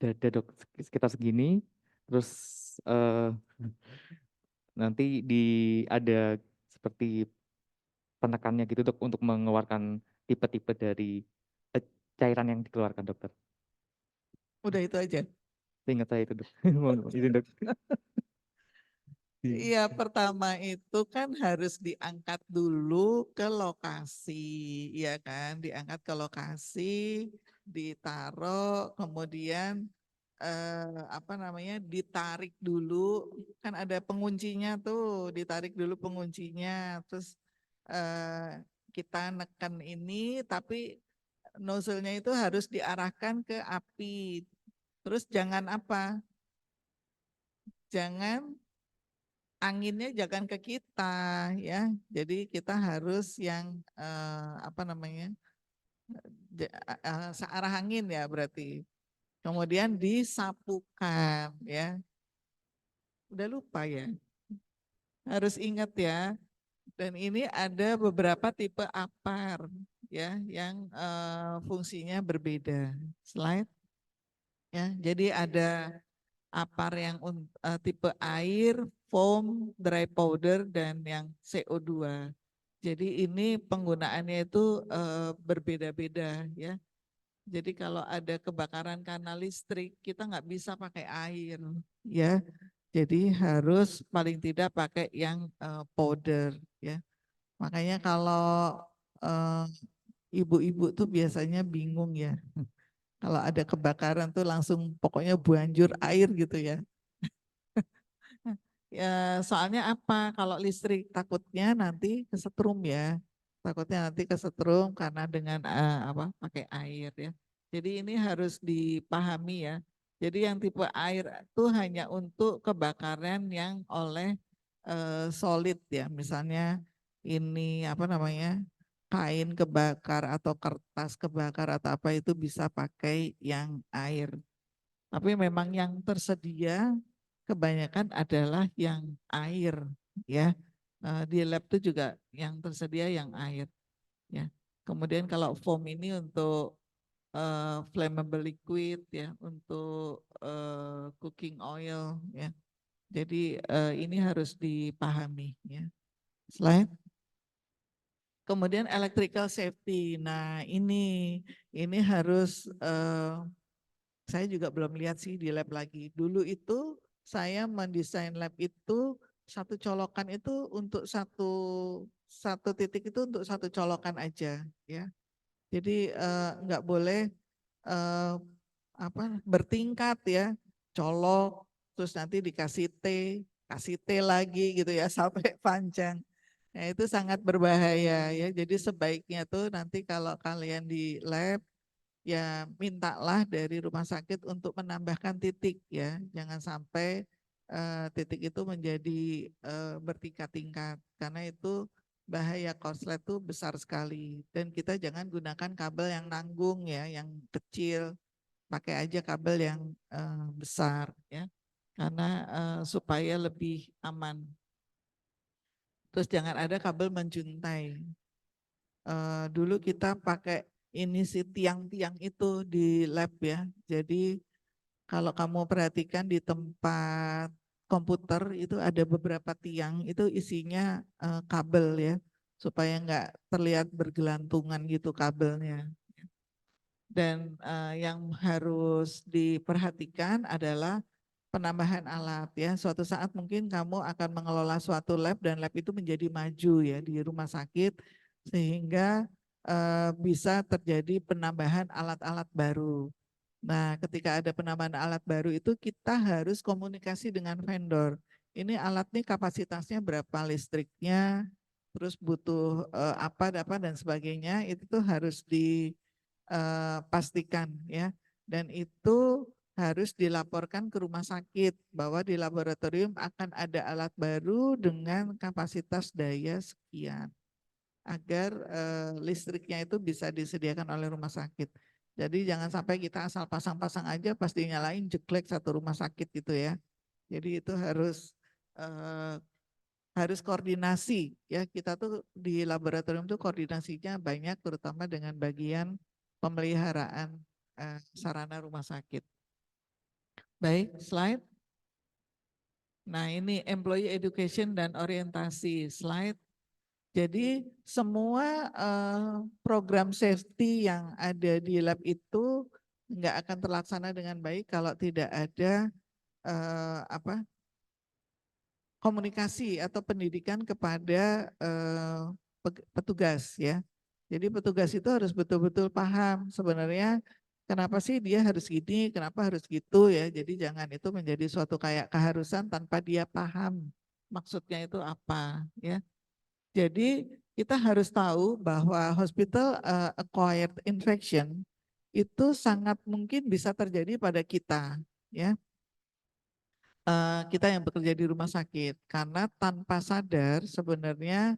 dada dok, sekitar segini. Terus eh, nanti ada seperti penekannya gitu dok untuk mengeluarkan tipe-tipe dari eh, cairan yang dikeluarkan dokter. Udah itu aja. Seingat saya itu dok. Mohon izin dok. Iya, pertama itu kan harus diangkat dulu ke lokasi, ya kan? Diangkat ke lokasi, ditaruh, kemudian apa namanya? Ditarik dulu, kan ada penguncinya tuh, ditarik dulu penguncinya, terus kita neken ini, tapi nozzle-nya itu harus diarahkan ke api. Terus jangan apa? Jangan anginnya jangan ke kita ya. Jadi kita harus yang apa namanya, searah angin ya berarti. Kemudian disapukan ya. Udah lupa ya. Harus ingat ya. Dan ini ada beberapa tipe APAR ya yang fungsinya berbeda. Slide ya. Jadi ada APAR yang tipe air, foam, dry powder, dan yang CO2. Jadi ini penggunaannya itu berbeda-beda ya. Jadi kalau ada kebakaran karena listrik, kita nggak bisa pakai air ya. Jadi harus paling tidak pakai yang powder ya. Makanya kalau eh, ibu-ibu tuh biasanya bingung ya. Kalau ada kebakaran tuh langsung pokoknya banjur air gitu ya. Ya, soalnya apa? Kalau listrik takutnya nanti kesetrum ya. Takutnya nanti kesetrum karena dengan apa? Pakai air ya. Jadi ini harus dipahami ya. Jadi yang tipe air itu hanya untuk kebakaran yang oleh solid ya. Misalnya ini apa namanya? Kain kebakar atau kertas kebakar atau apa itu bisa pakai yang air. Tapi memang yang tersedia kebanyakan adalah yang air ya. Di lab itu juga yang tersedia yang air ya. Kemudian kalau foam ini untuk flammable liquid ya, untuk cooking oil ya. Jadi ini harus dipahami ya. Slide. Kemudian electrical safety. Nah, ini harus Saya juga belum lihat sih di lab lagi. Dulu itu saya mendesain lab itu satu colokan itu untuk satu titik itu untuk satu colokan aja ya. Jadi nggak boleh eh, apa bertingkat ya, colok terus nanti dikasih T, kasih T lagi gitu ya sampai panjang. Nah, itu sangat berbahaya ya. Jadi sebaiknya tuh nanti kalau kalian di lab ya mintalah dari rumah sakit untuk menambahkan titik ya. Jangan sampai titik itu menjadi bertingkat-tingkat karena itu bahaya korslet itu besar sekali dan kita jangan gunakan kabel yang nanggung ya, yang kecil, pakai aja kabel yang besar ya karena supaya lebih aman. Terus jangan ada kabel menjuntai. Dulu kita pakai ini sih tiang-tiang itu di lab ya. Jadi kalau kamu perhatikan di tempat komputer itu ada beberapa tiang itu isinya kabel ya supaya nggak terlihat bergelantungan gitu kabelnya. Dan yang harus diperhatikan adalah penambahan alat ya. Suatu saat mungkin kamu akan mengelola suatu lab dan lab itu menjadi maju ya di rumah sakit sehingga bisa terjadi penambahan alat-alat baru. Nah, ketika ada penambahan alat baru itu kita harus komunikasi dengan vendor. Ini alat nih kapasitasnya berapa listriknya, terus butuh apa dan sebagainya, itu tuh harus dipastikan ya. Dan itu harus dilaporkan ke rumah sakit bahwa di laboratorium akan ada alat baru dengan kapasitas daya sekian agar listriknya itu bisa disediakan oleh rumah sakit. Jadi jangan sampai kita asal pasang-pasang aja pas dinyalain jeklek satu rumah sakit gitu ya. Jadi itu eh, harus koordinasi ya. Kita tuh di laboratorium tuh koordinasinya banyak terutama dengan bagian pemeliharaan sarana rumah sakit. Baik, slide. Nah, ini employee education dan orientasi slide. Jadi semua program safety yang ada di lab itu nggak akan terlaksana dengan baik kalau tidak ada komunikasi atau pendidikan kepada petugas ya. Jadi petugas itu harus betul-betul paham sebenarnya kenapa sih dia harus gini, kenapa harus gitu ya. Jadi jangan itu menjadi suatu kayak keharusan tanpa dia paham maksudnya itu apa ya. Jadi kita harus tahu bahwa hospital acquired infection itu sangat mungkin bisa terjadi pada kita ya. Kita yang bekerja di rumah sakit karena tanpa sadar sebenarnya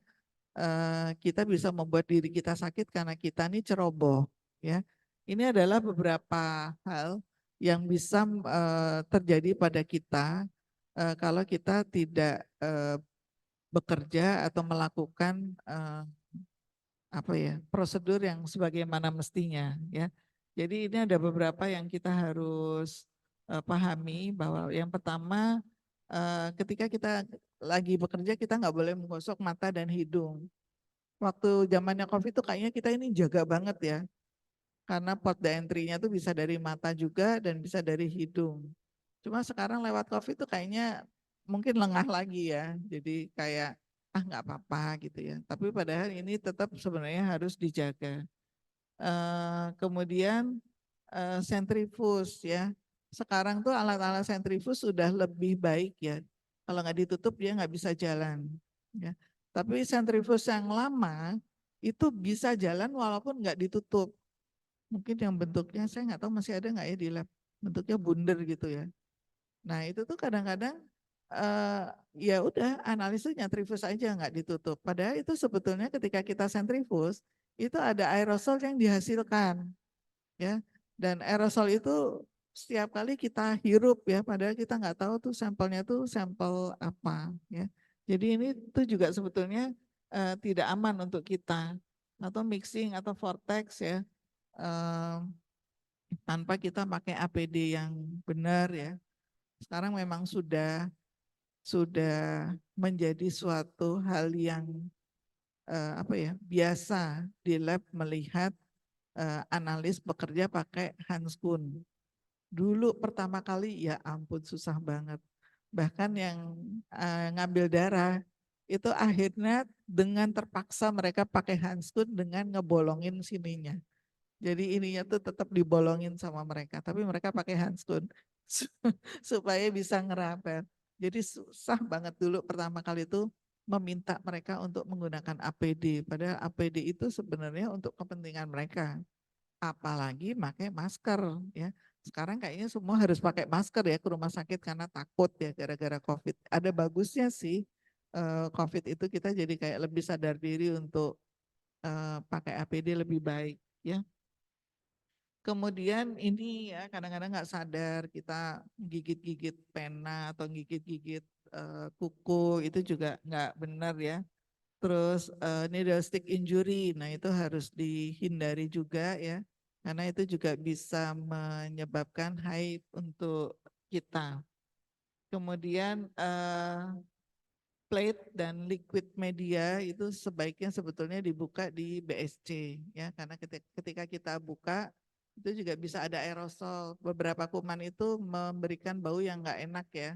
kita bisa membuat diri kita sakit karena kita ini ceroboh ya. Ini adalah beberapa hal yang bisa terjadi pada kita kalau kita tidak bekerja atau melakukan apa ya prosedur yang sebagaimana mestinya ya. Jadi ini ada beberapa yang kita harus pahami bahwa yang pertama ketika kita lagi bekerja kita nggak boleh menggosok mata dan hidung. Waktu zamannya COVID itu kayaknya kita ini jaga banget ya karena port entry-nya tuh bisa dari mata juga dan bisa dari hidung. Cuma sekarang lewat COVID tuh kayaknya mungkin lengah lagi ya. Jadi kayak nggak apa-apa gitu ya. Tapi padahal ini tetap sebenarnya harus dijaga. Kemudian sentrifus ya. Sekarang tuh alat-alat sentrifus sudah lebih baik ya. Kalau nggak ditutup dia nggak bisa jalan. Ya. Tapi sentrifus yang lama itu bisa jalan walaupun nggak ditutup. Mungkin yang bentuknya saya nggak tahu masih ada nggak ya di lab. Bentuknya bundar gitu ya. Nah itu tuh kadang-kadang ya udah analisisnya sentrifus aja nggak ditutup. Padahal itu sebetulnya ketika kita sentrifus itu ada aerosol yang dihasilkan ya. Dan aerosol itu setiap kali kita hirup ya, padahal kita nggak tahu tuh sampelnya tuh sampel apa ya. Jadi ini tuh juga sebetulnya tidak aman untuk kita atau mixing atau vortex ya. Eh, tanpa kita pakai APD yang benar ya. Sekarang memang sudah menjadi suatu hal yang apa ya biasa di lab melihat analis bekerja pakai handskun. Dulu pertama kali ya ampun susah banget. Bahkan yang ngambil darah itu akhirnya dengan terpaksa mereka pakai handskun dengan ngebolongin sininya. Jadi ininya tuh tetap dibolongin sama mereka, tapi mereka pakai handskun supaya bisa ngerapel. Jadi susah banget dulu pertama kali itu meminta mereka untuk menggunakan APD. Padahal APD itu sebenarnya untuk kepentingan mereka. Apalagi pakai masker ya. Sekarang kayaknya semua harus pakai masker ya ke rumah sakit karena takut ya gara-gara COVID. Ada bagusnya sih COVID itu kita jadi kayak lebih sadar diri untuk pakai APD lebih baik ya. Kemudian ini ya kadang-kadang nggak sadar kita gigit-gigit pena atau gigit-gigit kuku itu juga nggak benar ya. Terus needle stick injury, nah itu harus dihindari juga ya, karena itu juga bisa menyebabkan haid untuk kita. Kemudian plate dan liquid media itu sebaiknya sebetulnya dibuka di BSC ya, karena ketika kita buka itu juga bisa ada aerosol. Beberapa kuman itu memberikan bau yang nggak enak ya.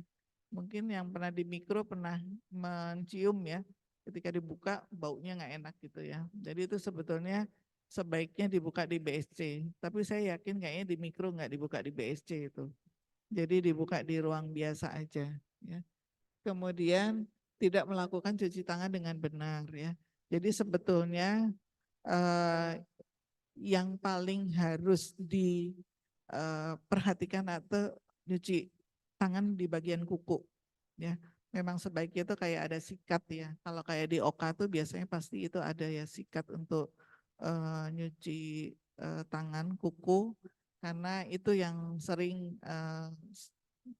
Mungkin yang pernah di mikro pernah mencium ya, ketika dibuka baunya nggak enak gitu ya. Jadi itu sebetulnya sebaiknya dibuka di BSC. Tapi saya yakin kayaknya di mikro nggak dibuka di BSC itu. Jadi dibuka di ruang biasa aja ya. Kemudian tidak melakukan cuci tangan dengan benar ya. Jadi sebetulnya yang paling harus diperhatikan atau nyuci tangan di bagian kuku ya. Memang sebaiknya itu kayak ada sikat ya. Kalau kayak di Oka tuh biasanya pasti itu ada ya sikat untuk nyuci tangan kuku karena itu yang sering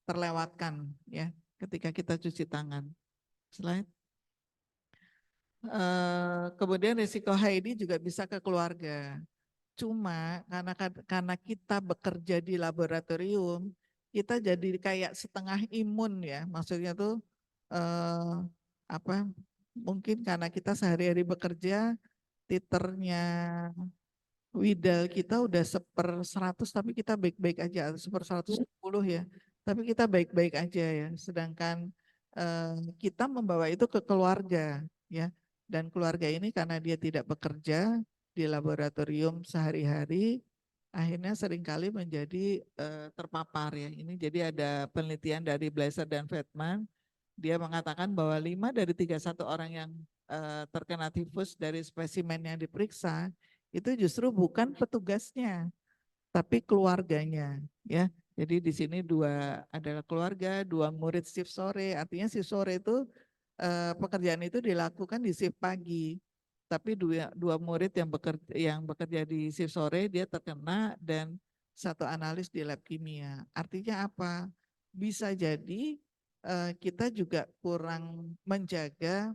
terlewatkan ya ketika kita cuci tangan. Slide. Kemudian risiko HID juga bisa ke keluarga. Cuma karena kita bekerja di laboratorium, kita jadi kayak setengah imun ya. Maksudnya tuh eh, apa? Mungkin karena kita sehari-hari bekerja, titernya Widal kita udah 1/100 tapi kita baik-baik aja, 1/110 ya. Tapi kita baik-baik aja ya. Sedangkan kita membawa itu ke keluarga ya. Dan keluarga ini karena dia tidak bekerja di laboratorium sehari-hari, akhirnya seringkali menjadi terpapar ya. Ini jadi ada penelitian dari Blaser dan Feldman, dia mengatakan bahwa 5 dari 31 orang yang terkena tifus dari spesimen yang diperiksa itu justru bukan petugasnya, tapi keluarganya, ya. Jadi di sini dua adalah keluarga, dua murid shift sore. Artinya shift sore itu pekerjaan itu dilakukan di shift pagi. Tapi dua murid yang bekerja di shift sore dia terkena dan satu analis di lab kimia. Artinya apa? Bisa jadi kita juga kurang menjaga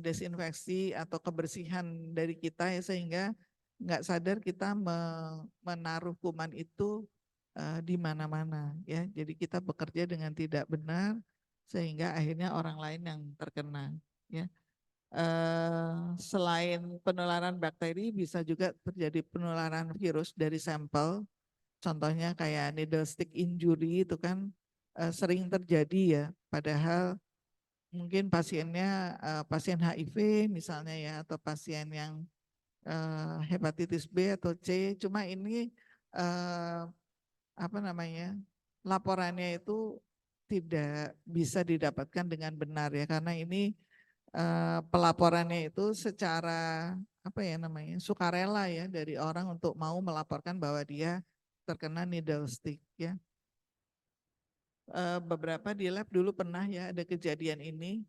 desinfeksi atau kebersihan dari kita ya sehingga nggak sadar kita menaruh kuman itu di mana-mana ya. Jadi kita bekerja dengan tidak benar sehingga akhirnya orang lain yang terkena ya. Selain penularan bakteri bisa juga terjadi penularan virus dari sampel. Contohnya kayak needle stick injury itu kan sering terjadi ya. Padahal mungkin pasiennya pasien HIV misalnya ya atau pasien yang hepatitis B atau C. Cuma ini apa namanya laporannya itu tidak bisa didapatkan dengan benar ya karena ini pelaporannya itu secara apa ya namanya sukarela ya dari orang untuk mau melaporkan bahwa dia terkena needle stick ya. Beberapa di lab dulu pernah ya ada kejadian ini.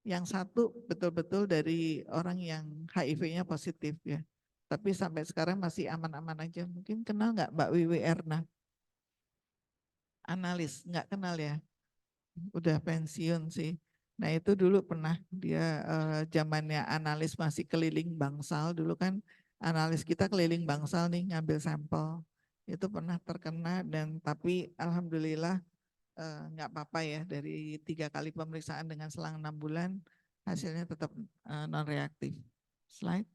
Yang satu betul-betul dari orang yang HIV-nya positif ya. Tapi sampai sekarang masih aman-aman aja. Mungkin kenal nggak Mbak Wiwi Erna? Analis, nggak kenal ya? Udah pensiun sih. Nah itu dulu pernah dia zamannya analis masih keliling bangsal. Dulu kan analis kita keliling bangsal nih ngambil sampel. Itu pernah terkena dan tapi alhamdulillah nggak apa-apa ya dari 3 kali pemeriksaan dengan selang 6 bulan hasilnya tetap non reaktif. Slide.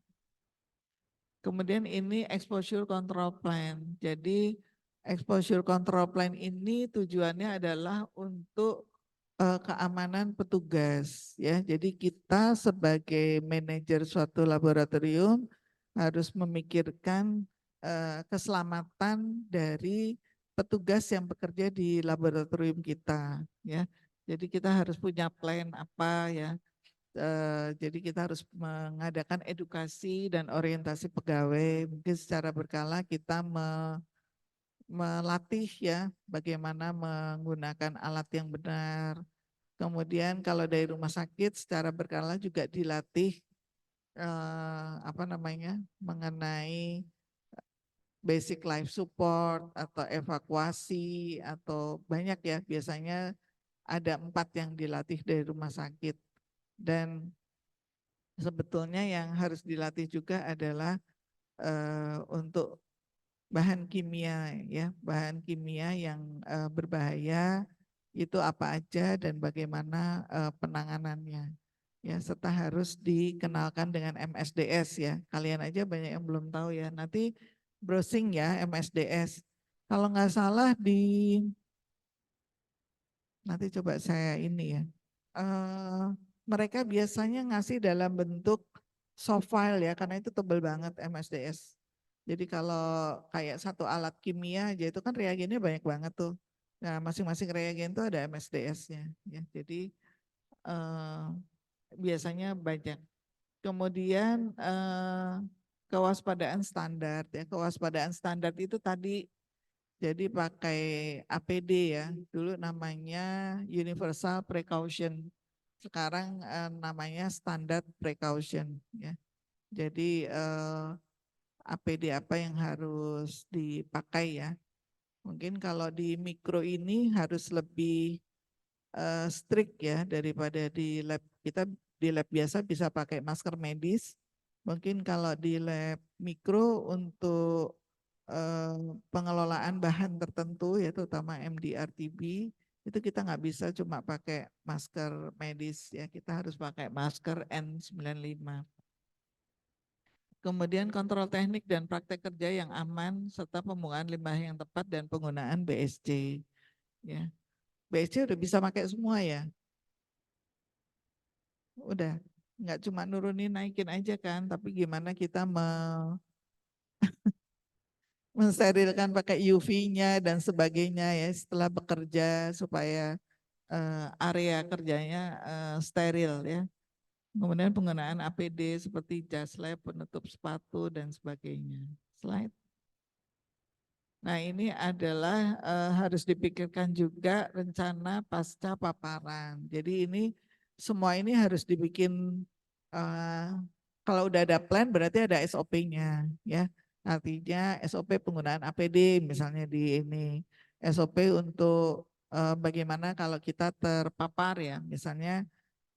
Kemudian ini exposure control plan. Jadi exposure control plan ini tujuannya adalah untuk keamanan petugas ya. Jadi kita sebagai manajer suatu laboratorium harus memikirkan keselamatan dari petugas yang bekerja di laboratorium kita ya. Jadi kita harus punya plan apa ya. Jadi kita harus mengadakan edukasi dan orientasi pegawai. Mungkin secara berkala kita melatih ya bagaimana menggunakan alat yang benar. Kemudian kalau dari rumah sakit secara berkala juga dilatih mengenai basic life support atau evakuasi atau banyak ya, biasanya ada 4 yang dilatih dari rumah sakit. Dan sebetulnya yang harus dilatih juga adalah untuk bahan kimia ya, bahan kimia yang berbahaya itu apa aja dan bagaimana penanganannya. Ya, serta harus dikenalkan dengan MSDS ya. Kalian aja banyak yang belum tahu ya. Nanti browsing ya MSDS. Kalau nggak salah nanti coba saya ini ya. Mereka biasanya ngasih dalam bentuk soft file ya, karena itu tebal banget MSDS. Jadi kalau kayak satu alat kimia aja itu kan reagennya banyak banget tuh. Nah, masing-masing reagen itu ada MSDS-nya ya. Jadi biasanya banyak. Kemudian kewaspadaan standar ya. Kewaspadaan standar itu tadi jadi pakai APD ya. Dulu namanya Universal Precaution. Sekarang namanya Standard Precaution ya. Jadi APD apa yang harus dipakai ya. Mungkin kalau di mikro ini harus lebih strict ya daripada di lab. Kita di lab biasa bisa pakai masker medis. Mungkin kalau di lab mikro untuk pengelolaan bahan tertentu ya terutama MDR-TB itu kita nggak bisa cuma pakai masker medis ya, kita harus pakai masker N95. Kemudian kontrol teknik dan praktek kerja yang aman serta pembuangan limbah yang tepat dan penggunaan BSC ya. BSC udah bisa pakai semua ya. Udah nggak cuma nurunin naikin aja kan, tapi gimana kita mensterilkan pakai UV-nya dan sebagainya ya setelah bekerja supaya area kerjanya steril ya. Kemudian penggunaan APD seperti jas lab, penutup sepatu dan sebagainya. Slide. Nah ini adalah harus dipikirkan juga rencana pasca paparan. Jadi ini semua ini harus dibikin kalau udah ada plan berarti ada SOP-nya ya. Artinya SOP penggunaan APD misalnya di ini, SOP untuk bagaimana kalau kita terpapar ya. Misalnya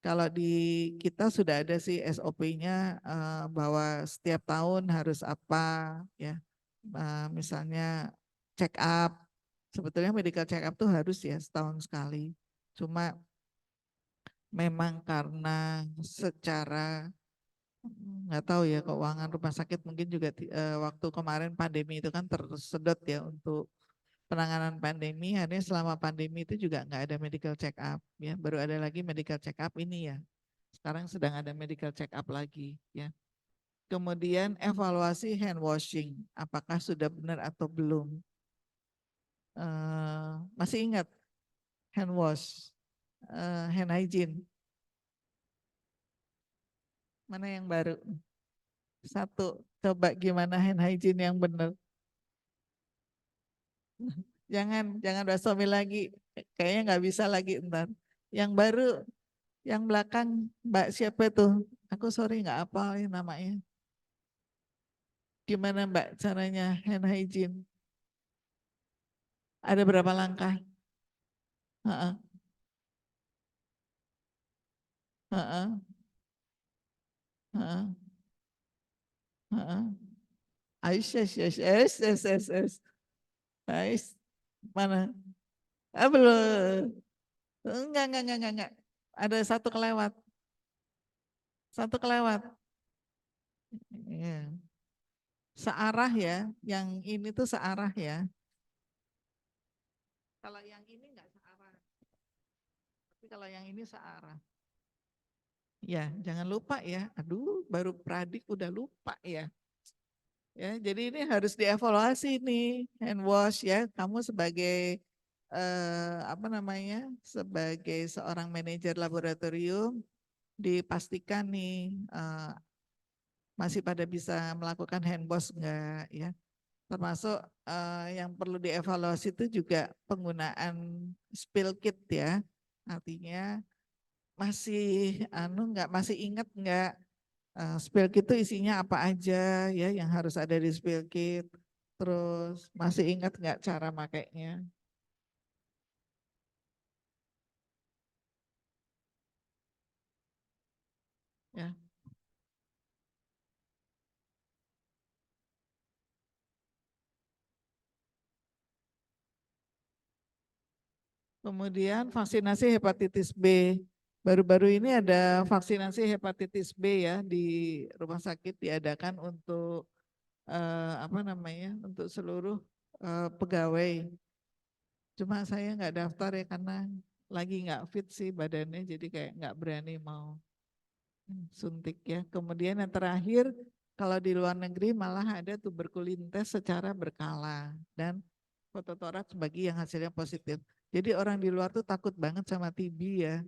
kalau di kita sudah ada sih SOP-nya bahwa setiap tahun harus apa ya. Misalnya check up. Sebetulnya medical check up tuh harus ya setahun sekali. Cuma memang karena secara nggak tahu ya keuangan rumah sakit mungkin juga waktu kemarin pandemi itu kan tersedot ya untuk penanganan pandemi. Akhirnya selama pandemi itu juga nggak ada medical check up ya. Baru ada lagi medical check up ini ya. Sekarang sedang ada medical check up lagi ya. Kemudian evaluasi hand washing, apakah sudah benar atau belum. Masih ingat hand wash, hand hygiene. Mana yang baru? Satu, coba gimana hand hygiene yang benar. Jangan basuh lagi, kayaknya nggak bisa lagi ntar. Yang baru, yang belakang Mbak siapa tuh? Aku sorry nggak apa namanya. Gimana Mbak caranya hand hygiene? Ada berapa langkah? Heeh, heeh, heeh, heeh. Ais. Mana? Ah, belum. Enggak. Ada satu kelewat. Satu kelewat. Iya. searah ya, yang ini tuh searah ya. Kalau yang ini enggak searah, tapi kalau yang ini searah. Ya, jangan lupa ya. Aduh, baru Pradik udah lupa ya. Ya, jadi ini harus dievaluasi nih, hand wash ya. Kamu sebagai apa namanya? Sebagai seorang manajer laboratorium dipastikan nih masih pada bisa melakukan hand wash enggak ya. Termasuk yang perlu dievaluasi itu juga penggunaan spill kit ya. Artinya masih masih ingat enggak spill kit itu isinya apa aja ya yang harus ada di spill kit. Terus masih ingat enggak cara makainya? Ya. Kemudian vaksinasi hepatitis B. Baru-baru ini ada vaksinasi hepatitis B ya di rumah sakit diadakan untuk apa namanya untuk seluruh pegawai. Cuma saya nggak daftar ya karena lagi nggak fit sih badannya, jadi kayak nggak berani mau suntik ya. Kemudian yang terakhir kalau di luar negeri malah ada tuberkulitis secara berkala dan fototoraks bagi yang hasilnya positif. Jadi orang di luar tuh takut banget sama TB ya.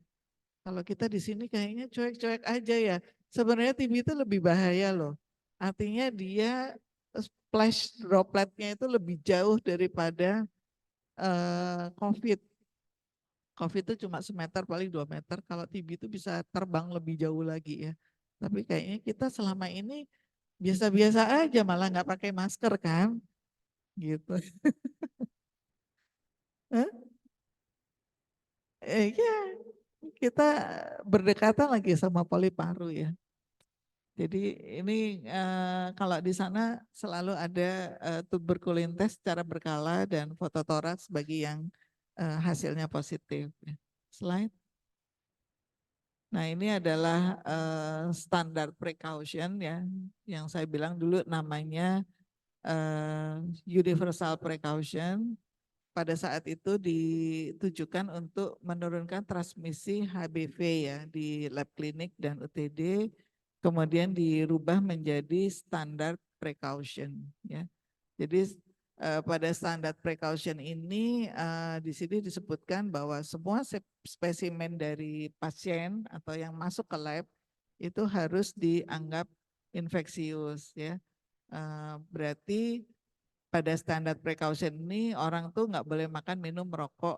Kalau kita di sini kayaknya cuek-cuek aja ya. Sebenarnya TB itu lebih bahaya loh. Artinya dia splash dropletnya itu lebih jauh daripada COVID. COVID itu cuma semeter paling 2 meter. Kalau TB itu bisa terbang lebih jauh lagi ya. Tapi kayaknya kita selama ini biasa-biasa aja malah nggak pakai masker kan, gitu. Hah? Ya, kita berdekatan lagi sama poli paru ya. Jadi ini kalau di sana selalu ada tuberkulitis secara berkala dan fototoraks bagi yang hasilnya positif. Slide. Nah ini adalah standar precaution ya, yang saya bilang dulu namanya universal precaution. Pada saat itu ditujukan untuk menurunkan transmisi HBV ya di lab klinik dan UTD, kemudian dirubah menjadi standar precaution ya. Jadi pada standar precaution ini di sini disebutkan bahwa semua spesimen dari pasien atau yang masuk ke lab itu harus dianggap infeksius ya. Berarti pada standar precaution ini orang tuh nggak boleh makan, minum, merokok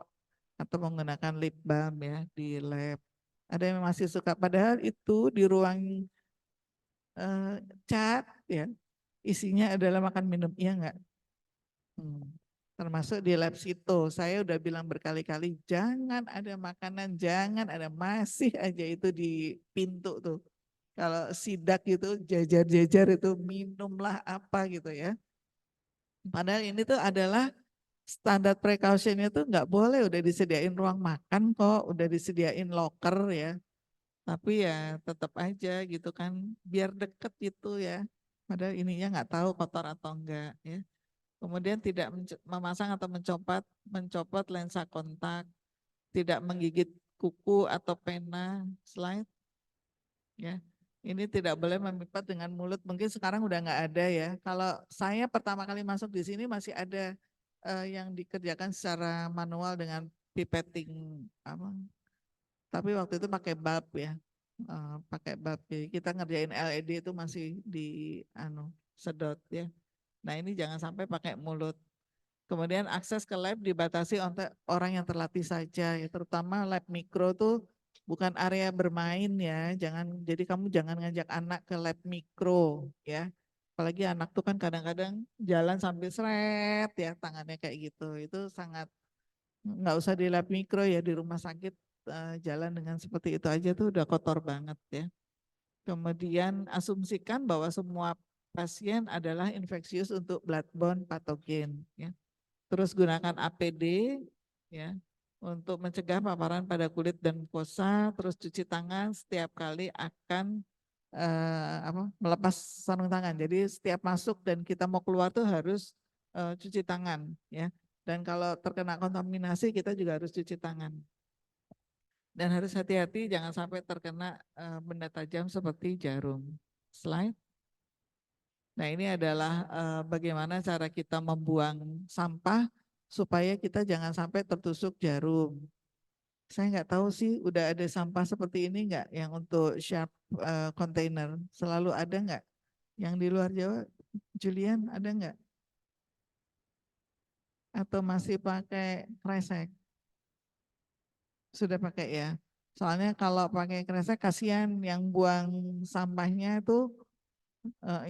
atau menggunakan lip balm ya di lab. Ada yang masih suka, padahal itu di ruang cat ya isinya adalah makan minum, iya nggak? Hmm. Termasuk di lab situ, saya udah bilang berkali-kali jangan ada makanan, jangan ada, masih aja itu di pintu tuh. Kalau sidak itu jajar-jajar itu minumlah apa gitu ya. Padahal ini tuh adalah standar precautionnya tuh nggak boleh, udah disediain ruang makan kok, udah disediain locker ya. Tapi ya tetap aja gitu kan, biar deket gitu ya. Padahal ininya nggak tahu kotor atau enggak ya. Kemudian tidak memasang atau mencopot lensa kontak, tidak menggigit kuku atau pena, slide ya. Ini tidak boleh memipat dengan mulut, mungkin sekarang udah nggak ada ya. Kalau saya pertama kali masuk di sini masih ada yang dikerjakan secara manual dengan pipetting apa. Tapi waktu itu pakai bulb ya. Pakai bulb. Jadi kita ngerjain LED itu masih di sedot ya. Nah, ini jangan sampai pakai mulut. Kemudian akses ke lab dibatasi untuk orang yang terlatih saja ya, terutama lab mikro tuh bukan area bermain ya. Jadi kamu jangan ngajak anak ke lab mikro ya. Apalagi anak tuh kan kadang-kadang jalan sambil seret ya tangannya kayak gitu. Itu sangat nggak usah di lab mikro ya, di rumah sakit jalan dengan seperti itu aja tuh udah kotor banget ya. Kemudian asumsikan bahwa semua pasien adalah infeksius untuk bloodborne patogen ya. Terus gunakan APD ya untuk mencegah paparan pada kulit dan mukosa, terus cuci tangan setiap kali akan melepas sarung tangan. Jadi setiap masuk dan kita mau keluar tuh harus cuci tangan ya. Dan kalau terkena kontaminasi kita juga harus cuci tangan. Dan harus hati-hati jangan sampai terkena benda tajam seperti jarum. Slide. Nah ini adalah bagaimana cara kita membuang sampah supaya kita jangan sampai tertusuk jarum. Saya nggak tahu sih udah ada sampah seperti ini nggak yang untuk sharp container. Selalu ada nggak? Yang di luar Jawa, Julian ada nggak? Atau masih pakai kresek? Sudah pakai ya. Soalnya kalau pakai kresek kasihan yang buang sampahnya itu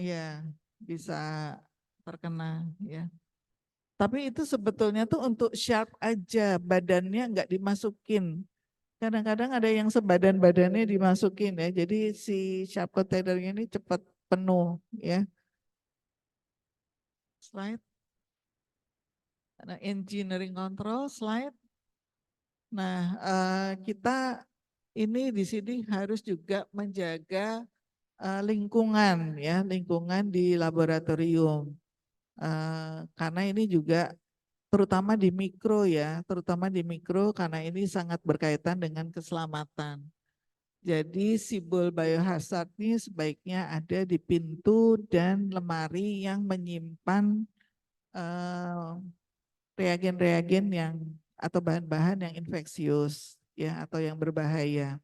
ya bisa terkena ya. Tapi itu sebetulnya tuh untuk sharp aja, badannya nggak dimasukin. Kadang-kadang ada yang sebadan-badannya dimasukin ya. Jadi si sharp containernya ini cepat penuh ya. Slide. Nah, engineering control slide. Nah, kita ini di sini harus juga menjaga lingkungan ya, lingkungan di laboratorium. Karena ini juga terutama di mikro ya, terutama di mikro karena ini sangat berkaitan dengan keselamatan. Jadi simbol biohazard ini sebaiknya ada di pintu dan lemari yang menyimpan reagen-reagen yang atau bahan-bahan yang infeksius ya atau yang berbahaya.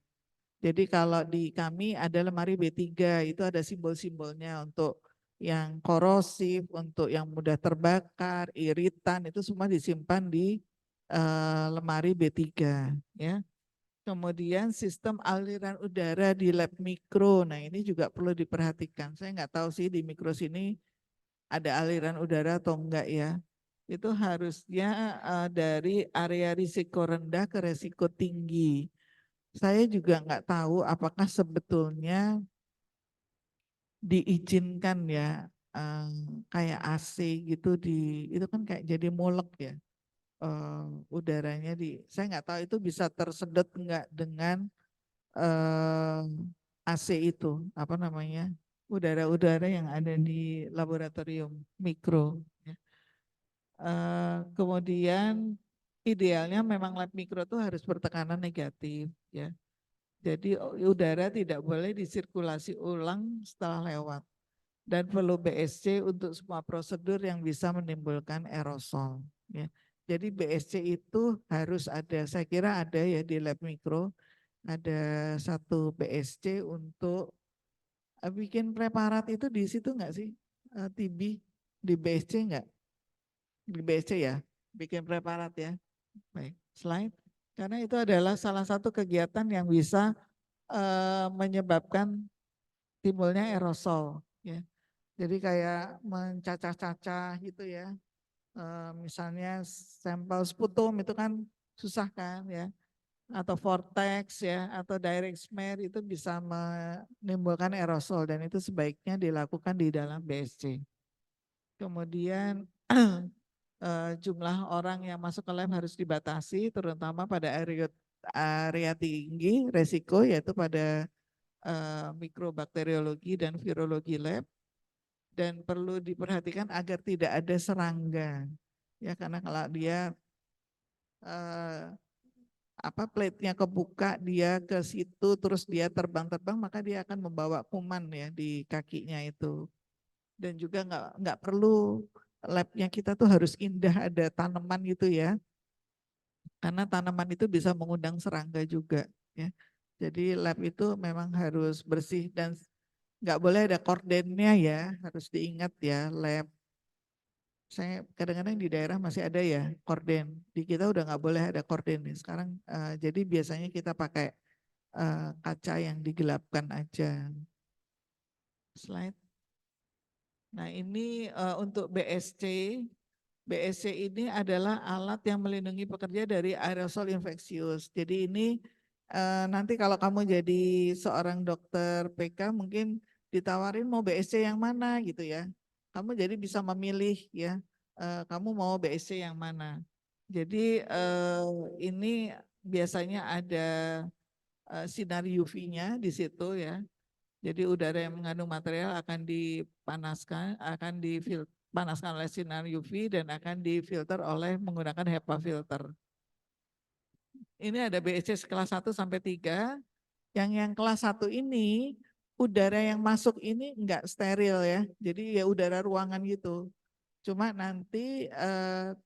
Jadi kalau di kami ada lemari B3 itu ada simbol-simbolnya untuk yang korosif, untuk yang mudah terbakar, iritan itu semua disimpan di lemari B3 ya. Kemudian sistem aliran udara di lab mikro, nah ini juga perlu diperhatikan. Saya nggak tahu sih di mikro sini ada aliran udara atau enggak ya. Itu harusnya dari area risiko rendah ke risiko tinggi. Saya juga nggak tahu apakah sebetulnya diizinkan ya kayak AC gitu itu kan kayak jadi mulek ya udaranya saya nggak tahu itu bisa tersedot enggak dengan AC itu apa namanya udara-udara yang ada di laboratorium mikro. Ya. Kemudian idealnya memang lab mikro itu harus bertekanan negatif ya. Jadi udara tidak boleh disirkulasi ulang setelah lewat dan perlu BSC untuk semua prosedur yang bisa menimbulkan aerosol. Ya. Jadi BSC itu harus ada, saya kira ada ya di lab mikro, ada satu BSC untuk bikin preparat itu di situ enggak sih? TB di BSC enggak? Di BSC ya, bikin preparat ya. Baik, slide. Karena itu adalah salah satu kegiatan yang bisa menyebabkan timbulnya aerosol ya. Jadi kayak mencacah-cacah gitu ya. Misalnya sampel sputum itu kan susah kan ya. Atau vortex ya atau direct smear itu bisa menimbulkan aerosol dan itu sebaiknya dilakukan di dalam BSC. Kemudian jumlah orang yang masuk ke lab harus dibatasi terutama pada area tinggi resiko yaitu pada mikrobakteriologi dan virologi lab dan perlu diperhatikan agar tidak ada serangga ya karena kalau dia plate-nya kebuka dia ke situ terus dia terbang-terbang maka dia akan membawa kuman ya di kakinya itu dan juga nggak perlu labnya kita tuh harus indah ada tanaman gitu ya karena tanaman itu bisa mengundang serangga juga ya jadi lab itu memang harus bersih dan nggak boleh ada kordennya ya harus diingat ya lab saya kadang-kadang di daerah masih ada ya korden. Di kita udah nggak boleh ada korden nih. Sekarang jadi biasanya kita pakai kaca yang digelapkan aja. Slide. Nah ini untuk BSC. BSC ini adalah alat yang melindungi pekerja dari aerosol infeksius. Jadi ini nanti kalau kamu jadi seorang dokter PK mungkin ditawarin mau BSC yang mana gitu ya. Kamu jadi bisa memilih ya, kamu mau BSC yang mana. Jadi ini biasanya ada sinar UV-nya di situ ya. Jadi udara yang mengandung material akan dipanaskan, akan dipanaskan oleh sinar UV dan akan difilter oleh menggunakan HEPA filter. Ini ada BEC kelas 1 sampai 3. Yang kelas 1 ini udara yang masuk ini enggak steril ya. Jadi ya udara ruangan gitu. Cuma nanti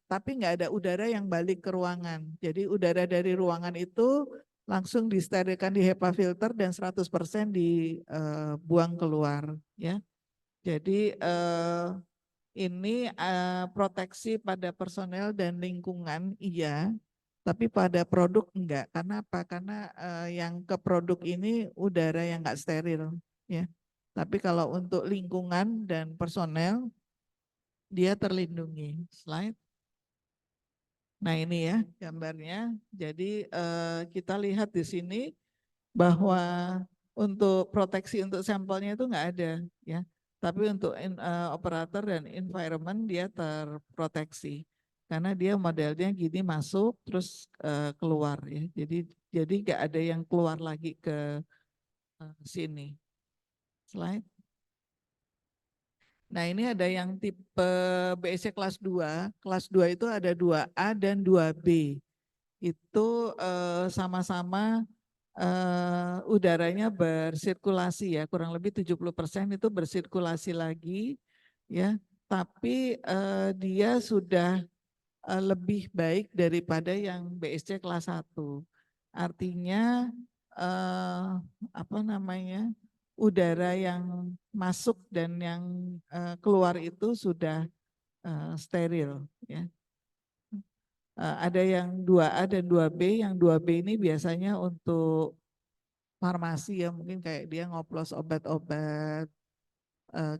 tapi enggak ada udara yang balik ke ruangan. Jadi udara dari ruangan itu langsung disterilkan di HEPA filter dan 100% dibuang keluar ya. Jadi ini proteksi pada personel dan lingkungan iya, tapi pada produk enggak. Karena apa? Karena yang ke produk ini udara yang enggak steril ya. Tapi kalau untuk lingkungan dan personel dia terlindungi. Slide. Nah ini ya gambarnya. Jadi kita lihat di sini bahwa untuk proteksi untuk sampelnya itu enggak ada ya. Tapi untuk operator dan environment dia terproteksi karena dia modelnya gini masuk terus keluar ya. Jadi enggak ada yang keluar lagi ke sini. Slide. Nah ini ada yang tipe BEC kelas 2. Kelas 2 itu ada 2A dan 2B. Itu sama-sama udaranya bersirkulasi ya, kurang lebih 70% itu bersirkulasi lagi ya, tapi dia sudah lebih baik daripada yang BSC kelas 1. Artinya apa namanya? Udara yang masuk dan yang keluar itu sudah steril ya. Ada yang 2A dan 2B, yang 2B ini biasanya untuk farmasi ya, mungkin kayak dia ngoplos obat-obat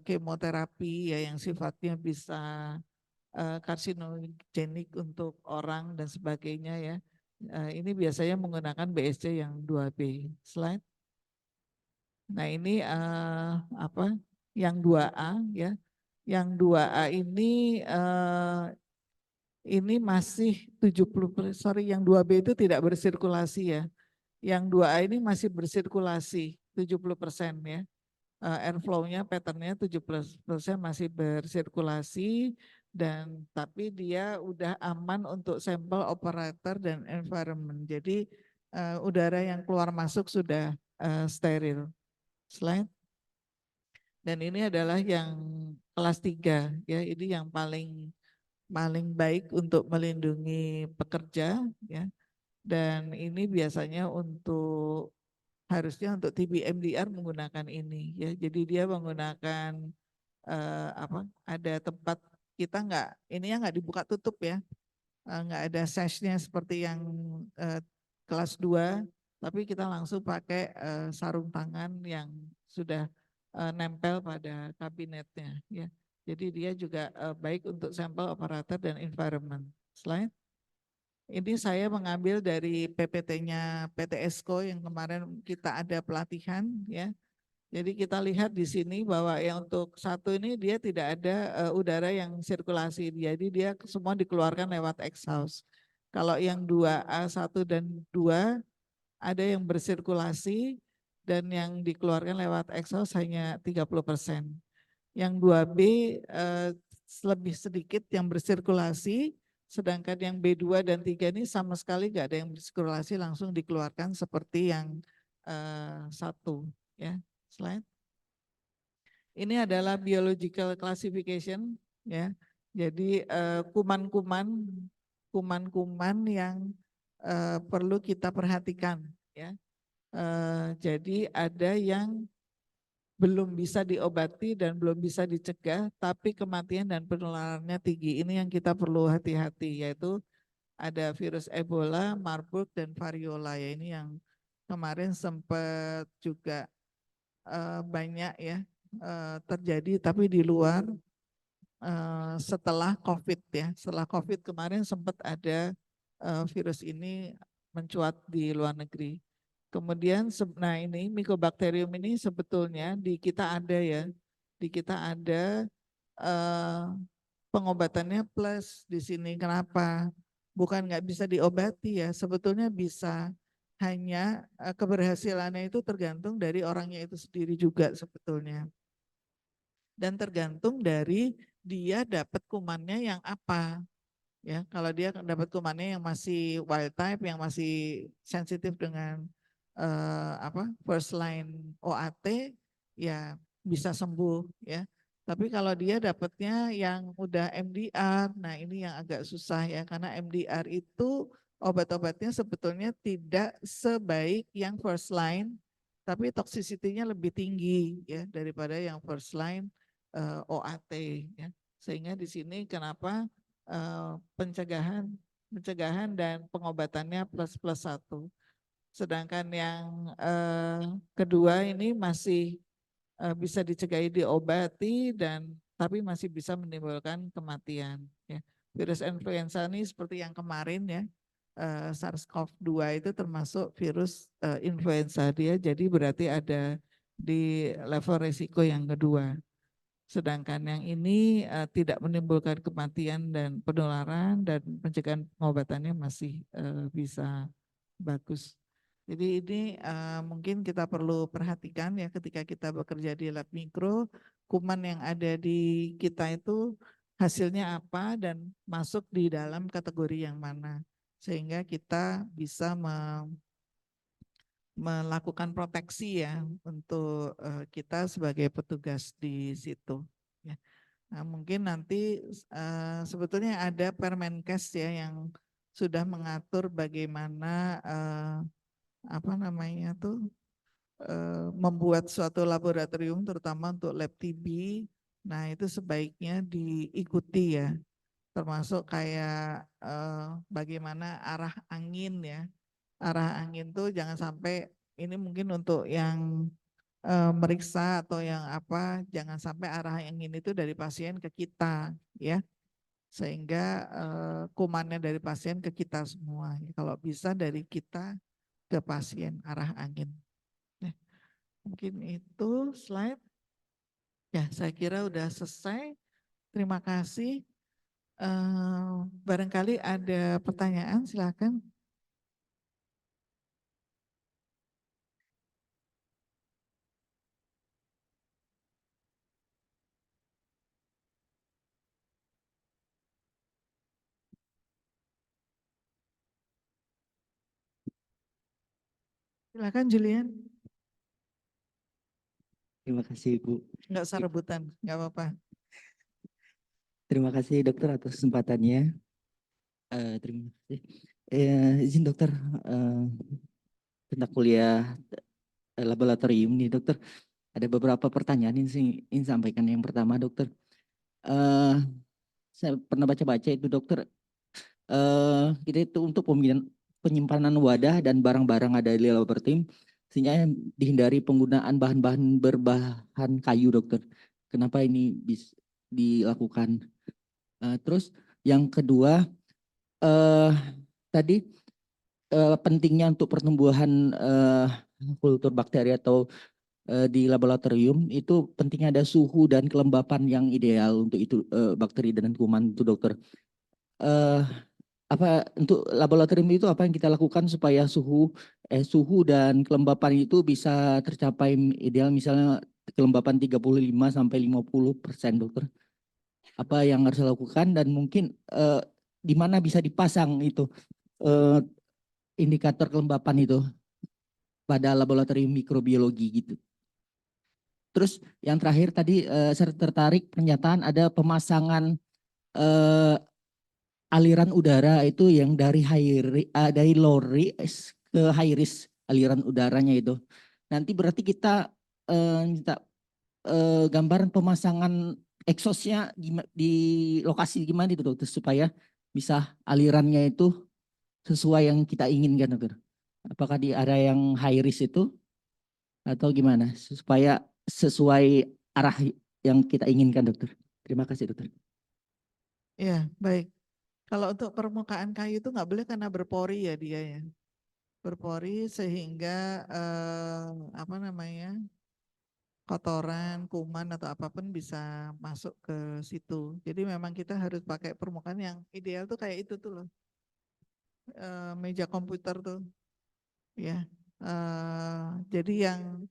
kemoterapi ya yang sifatnya bisa karsinogenik untuk orang dan sebagainya ya. Ini biasanya menggunakan BSC yang 2B. Slide. Nah ini apa? Yang 2A ya. Yang 2A ini masih 70%, sorry yang 2B itu tidak bersirkulasi ya. Yang 2A ini masih bersirkulasi 70% ya. Airflow-nya, pattern-nya 70% masih bersirkulasi dan tapi dia udah aman untuk sampel operator dan environment. Jadi udara yang keluar masuk sudah steril. Slide. Dan ini adalah yang kelas 3 ya, ini yang paling baik untuk melindungi pekerja ya. Dan ini biasanya harusnya untuk TBMDR menggunakan ini ya. Jadi dia menggunakan apa? Ada tempat kita ini nggak dibuka tutup ya. Nggak ada sashnya seperti yang kelas 2, tapi kita langsung pakai sarung tangan yang sudah nempel pada kabinetnya ya. Jadi dia juga baik untuk sampel operator dan environment. Slide. Ini saya mengambil dari PPT-nya PT ESCO yang kemarin kita ada pelatihan ya. Jadi kita lihat di sini bahwa yang untuk 1 ini dia tidak ada udara yang sirkulasi. Jadi dia semua dikeluarkan lewat exhaust. Kalau yang 2A 1 dan 2 ada yang bersirkulasi dan yang dikeluarkan lewat exhaust hanya 30%. Yang 2B lebih sedikit yang bersirkulasi, sedangkan yang B2 dan 3 ini sama sekali nggak ada yang bersirkulasi, langsung dikeluarkan seperti yang 1 ya. Slide. Ini adalah biological classification ya. Jadi kuman-kuman yang perlu kita perhatikan ya. Jadi ada yang belum bisa diobati dan belum bisa dicegah, tapi kematian dan penularannya tinggi. Ini yang kita perlu hati-hati, yaitu ada virus Ebola, Marburg, dan variola. Ya, ini yang kemarin sempat juga banyak ya terjadi, tapi di luar setelah COVID ya. Setelah COVID kemarin sempat ada virus ini mencuat di luar negeri. Kemudian, nah ini Mycobacterium ini sebetulnya di kita ada ya, di kita ada pengobatannya plus di sini. Kenapa? Bukan nggak bisa diobati ya, sebetulnya bisa. hanya keberhasilannya itu tergantung dari orangnya itu sendiri juga sebetulnya. Dan tergantung dari dia dapat kumannya yang apa. Ya, kalau dia dapat kumannya yang masih wild type, yang masih sensitif dengan first line OAT, ya bisa sembuh ya. Tapi kalau dia dapatnya yang udah MDR, nah ini yang agak susah ya, karena MDR itu obat-obatnya sebetulnya tidak sebaik yang first line, tapi toxicity-nya lebih tinggi ya daripada yang first line OAT ya. Sehingga di sini kenapa pencegahan dan pengobatannya plus plus 1. Sedangkan yang kedua ini masih bisa dicegah diobati dan tapi masih bisa menimbulkan kematian. Ya. Virus influenza ini seperti yang kemarin ya, SARS-CoV-2 itu termasuk virus influenza dia, jadi berarti ada di level risiko yang kedua. Sedangkan yang ini tidak menimbulkan kematian dan penularan dan pencegahan pengobatannya masih bisa bagus. Jadi ini mungkin kita perlu perhatikan ya ketika kita bekerja di lab mikro, kuman yang ada di kita itu hasilnya apa dan masuk di dalam kategori yang mana. Sehingga kita bisa melakukan proteksi ya untuk kita sebagai petugas di situ. Ya. Nah, mungkin nanti sebetulnya ada Permenkes ya yang sudah mengatur bagaimana apa namanya tuh membuat suatu laboratorium terutama untuk lab TB. Nah itu sebaiknya diikuti ya, termasuk kayak bagaimana arah angin ya. Arah angin tuh jangan sampai ini mungkin untuk yang meriksa atau yang apa, jangan sampai arah angin itu dari pasien ke kita ya, sehingga kumannya dari pasien ke kita semua. Kalau bisa dari kita ke pasien arah angin. Nah, mungkin itu slide. Ya, saya kira udah selesai. Terima kasih. Barangkali ada pertanyaan, silakan. Silakan Julian. Terima kasih Bu. Nggak usah rebutan, nggak apa-apa. Terima kasih dokter atas kesempatannya. Terima kasih. Izin dokter tentang kuliah laboratorium nih dokter. Ada beberapa pertanyaan yang ingin sampaikan. Yang pertama dokter, saya pernah baca-baca itu dokter. Kita itu untuk penyimpanan wadah dan barang-barang ada di laboratorium, sehingga dihindari penggunaan bahan-bahan berbahan kayu dokter. Kenapa ini bisa dilakukan? Terus yang kedua, tadi pentingnya untuk pertumbuhan kultur bakteri atau di laboratorium itu pentingnya ada suhu dan kelembapan yang ideal untuk itu bakteri dan kuman itu dokter. Apa untuk laboratorium itu apa yang kita lakukan supaya suhu dan kelembapan itu bisa tercapai ideal, misalnya kelembapan 35 sampai 50% dokter. Apa yang harus dilakukan dan mungkin di mana bisa dipasang itu indikator kelembapan itu pada laboratorium mikrobiologi gitu. Terus yang terakhir tadi saya tertarik pernyataan ada pemasangan aliran udara itu yang dari low risk ke high risk aliran udaranya itu. Nanti berarti kita minta gambaran pemasangan exhaustnya di lokasi gimana itu dokter supaya bisa alirannya itu sesuai yang kita inginkan dokter. Apakah di area yang high risk itu atau gimana supaya sesuai arah yang kita inginkan dokter. Terima kasih dokter. Ya, baik. Kalau untuk permukaan kayu itu nggak boleh karena berpori ya dia ya. Berpori sehingga apa namanya, kotoran, kuman atau apapun bisa masuk ke situ. Jadi memang kita harus pakai permukaan yang ideal tuh kayak itu tuh loh. Meja komputer tuh. ya. Jadi yang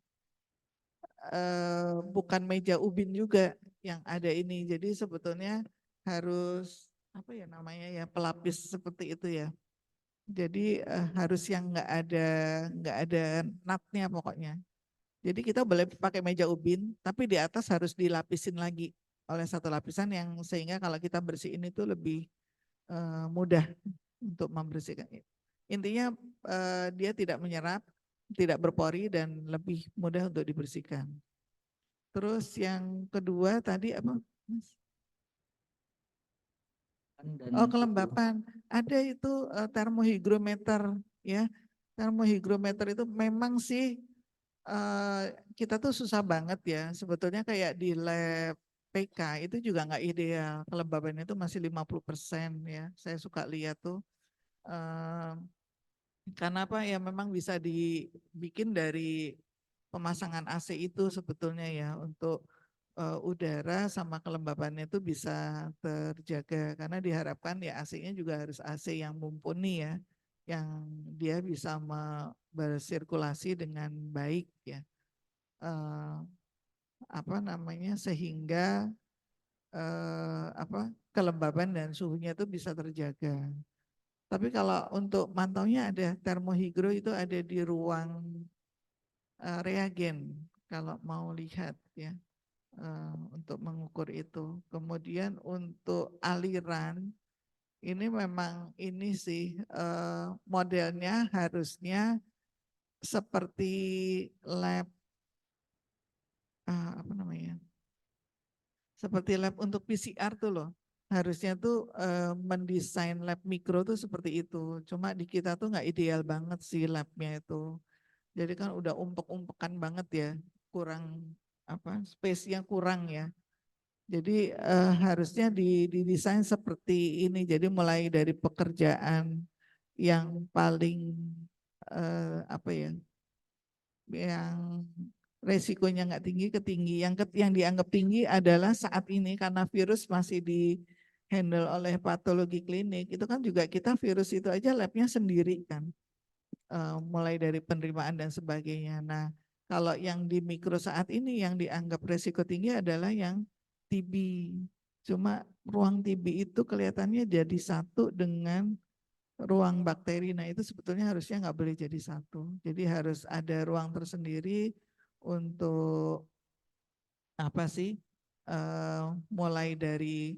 bukan meja ubin juga yang ada ini. Jadi sebetulnya harus apa ya namanya ya, pelapis seperti itu ya. Jadi harus yang nggak ada natnya pokoknya. Jadi kita boleh pakai meja ubin, tapi di atas harus dilapisin lagi oleh satu lapisan yang sehingga kalau kita bersihin itu lebih mudah untuk membersihkan. Intinya dia tidak menyerap, tidak berpori dan lebih mudah untuk dibersihkan. Terus yang kedua tadi apa, Mas? Oh, kelembapan. Ada itu termohigrometer ya. Termohigrometer itu memang sih kita tuh susah banget ya. Sebetulnya kayak di lab PK itu juga nggak ideal. Kelembabannya itu masih 50% ya. Saya suka lihat tuh. Karena apa ya, memang bisa dibikin dari pemasangan AC itu sebetulnya ya, untuk udara sama kelembabannya itu bisa terjaga, karena diharapkan ya AC-nya juga harus AC yang mumpuni ya, yang dia bisa bersirkulasi dengan baik ya, apa namanya, sehingga kelembaban dan suhunya itu bisa terjaga. Tapi kalau untuk mantaunya ada termohigro, itu ada di ruang reagen kalau mau lihat ya, untuk mengukur itu. Kemudian untuk aliran ini memang ini sih modelnya harusnya seperti lab apa namanya? Seperti lab untuk PCR tuh loh. Harusnya tuh mendesain lab mikro tuh seperti itu. Cuma di kita tuh nggak ideal banget sih labnya itu. Jadi kan udah umpek-umpekan banget ya, kurang apa, space-nya kurang ya. Jadi harusnya didesain seperti ini. Jadi mulai dari pekerjaan yang paling apa ya, yang resikonya nggak tinggi ke tinggi. Yang dianggap tinggi adalah saat ini karena virus masih di handle oleh patologi klinik. Itu kan juga kita virus itu aja labnya sendiri kan. Mulai dari penerimaan dan sebagainya. Nah, kalau yang di mikro saat ini yang dianggap resiko tinggi adalah yang TB. Cuma ruang TB itu kelihatannya jadi satu dengan ruang bakteri. Nah, itu sebetulnya harusnya nggak boleh jadi satu. Jadi harus ada ruang tersendiri untuk apa sih? Mulai dari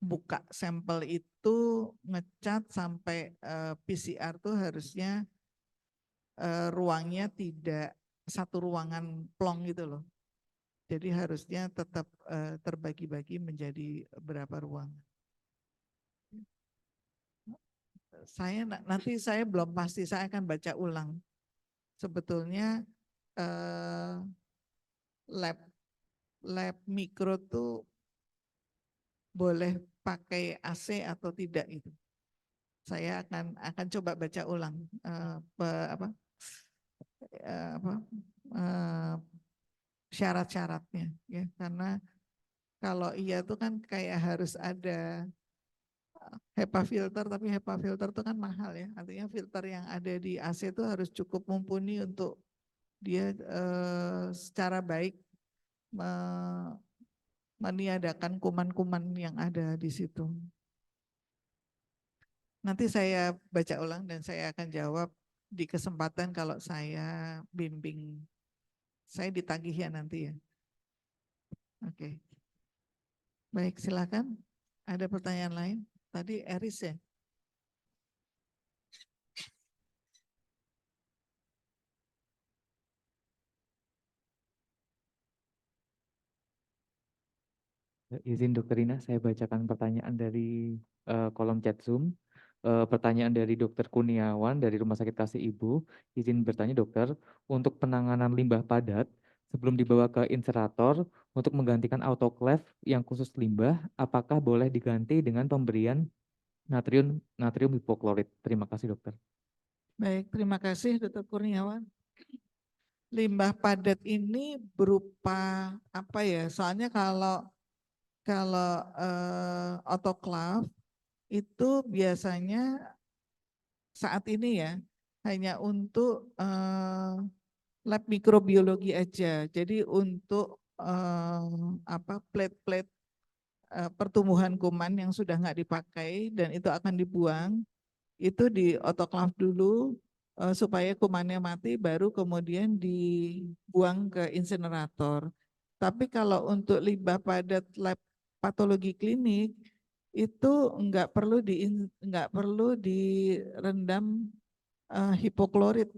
buka sampel itu, ngecat sampai PCR tuh harusnya ruangnya tidak satu ruangan plong gitu loh. Jadi harusnya tetap terbagi-bagi menjadi berapa ruang. Nanti saya belum pasti, saya akan baca ulang. Sebetulnya lab mikro tuh boleh pakai AC atau tidak itu. Saya akan coba baca ulang syarat-syaratnya ya, karena kalau iya tuh kan kayak harus ada HEPA filter, tapi HEPA filter itu kan mahal ya. Artinya filter yang ada di AC itu harus cukup mumpuni untuk dia secara baik meniadakan kuman-kuman yang ada di situ. Nanti saya baca ulang dan saya akan jawab di kesempatan kalau saya bimbing. Saya ditagih ya nanti ya. Oke. Baik, silakan. Ada pertanyaan lain? Tadi Eris ya? Izin Dokter Rina, saya bacakan pertanyaan dari kolom chat Zoom. Pertanyaan dari Dokter Kurniawan dari Rumah Sakit Kasih Ibu. Izin bertanya dokter, untuk penanganan limbah padat sebelum dibawa ke insinerator untuk menggantikan autoclave yang khusus limbah, apakah boleh diganti dengan pemberian natrium hipoklorit? Terima kasih dokter. Baik, terima kasih Dr. Kurniawan. Limbah padat ini berupa apa ya? Soalnya kalau autoclave itu biasanya saat ini ya, hanya untuk lab mikrobiologi aja. Jadi untuk plate-plate pertumbuhan kuman yang sudah nggak dipakai dan itu akan dibuang, itu di autoclave dulu supaya kumannya mati, baru kemudian dibuang ke insinerator. Tapi kalau untuk limbah padat lab patologi klinik itu nggak perlu direndam hipoklorit.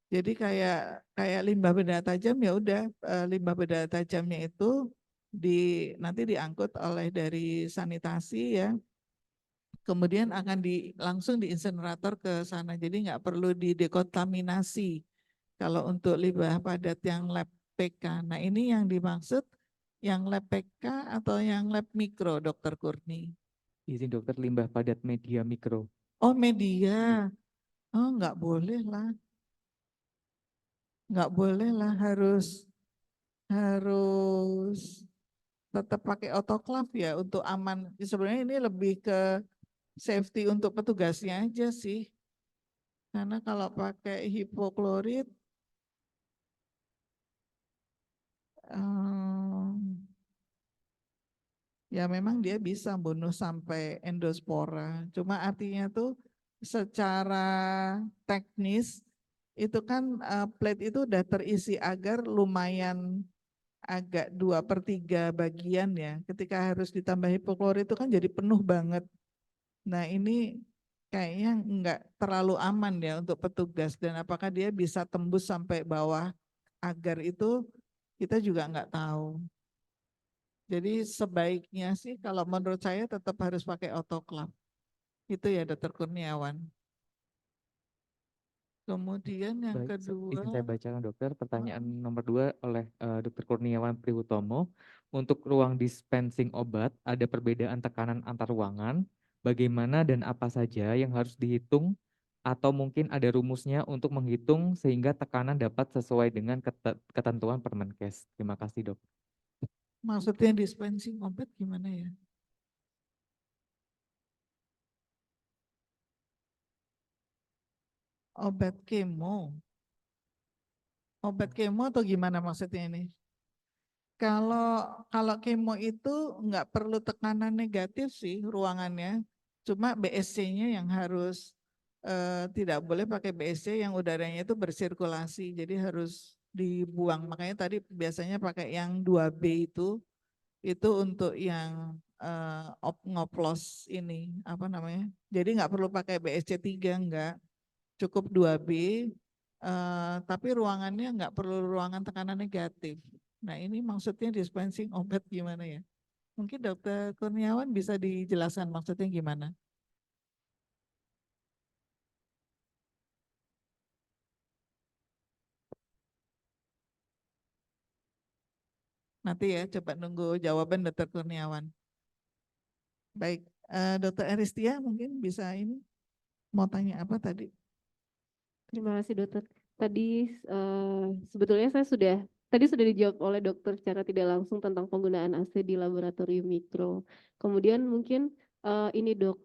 Jadi kayak limbah benda tajam, ya udah limbah benda tajamnya itu nanti diangkut oleh dari sanitasi ya, kemudian akan langsung diinsinerator ke sana. Jadi nggak perlu didekontaminasi kalau untuk limbah padat yang lab PK. Nah ini yang dimaksud yang lab PK atau yang lab mikro, Dokter Kurni? Izin dokter, limbah padat media mikro. Oh media, oh nggak boleh lah, harus tetap pakai autoclave ya untuk aman. Sebenarnya ini lebih ke safety untuk petugasnya aja sih. Karena kalau pakai hipoklorit, ya memang dia bisa bunuh sampai endospora. Cuma artinya tuh secara teknis itu kan plate itu udah terisi agar lumayan agak 2/3 bagian ya. Ketika harus ditambah hipoklorit itu kan jadi penuh banget. Nah ini kayaknya enggak terlalu aman ya untuk petugas, dan apakah dia bisa tembus sampai bawah agar itu kita juga enggak tahu. Jadi sebaiknya sih kalau menurut saya tetap harus pakai autoclave. Itu ya Dokter Kurniawan. Kemudian yang Baik, izin saya kedua, bacakan dokter. Pertanyaan nomor 2 oleh Dr. Kurniawan Prihutomo. Untuk ruang dispensing obat, ada perbedaan tekanan antar ruangan. Bagaimana dan apa saja yang harus dihitung? Atau mungkin ada rumusnya untuk menghitung sehingga tekanan dapat sesuai dengan ketentuan Permenkes. Terima kasih dok. maksudnya dispensing obat gimana ya? Obat kemo. Obat kemo atau gimana maksudnya ini? Kalau kemo itu nggak perlu tekanan negatif sih ruangannya, cuma BSC-nya yang harus tidak boleh pakai BSC yang udaranya itu bersirkulasi, jadi harus dibuang. Makanya tadi biasanya pakai yang 2B itu untuk yang ngoplos ini apa namanya? Jadi nggak perlu pakai BSC 3, enggak, cukup 2B. Tapi ruangannya nggak perlu ruangan tekanan negatif. Nah ini maksudnya dispensing obat gimana ya? Mungkin Dokter Kurniawan bisa dijelaskan maksudnya gimana? Nanti ya coba nunggu jawaban Dokter Kurniawan. Baik, Dokter Aristia mungkin bisa ini mau tanya apa tadi? Terima kasih dokter. Tadi sebetulnya tadi sudah dijawab oleh dokter secara tidak langsung tentang penggunaan AC di laboratorium mikro. Kemudian mungkin ini dok,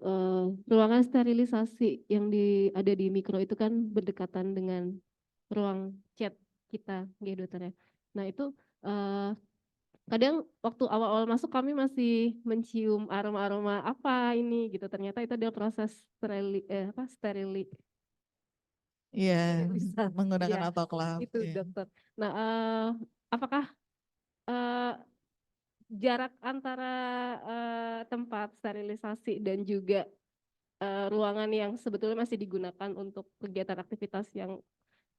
ruangan sterilisasi yang ada di mikro itu kan berdekatan dengan ruang chat kita, ya dokter ya. Nah itu kadang waktu awal-awal masuk kami masih mencium aroma-aroma apa ini gitu. Ternyata itu adalah proses sterilisasi. Iya, Bisa, menggunakan ya autoclave. itu Ya. dokter. Nah, apakah eh, jarak antara tempat sterilisasi dan juga ruangan yang sebetulnya masih digunakan untuk kegiatan aktivitas yang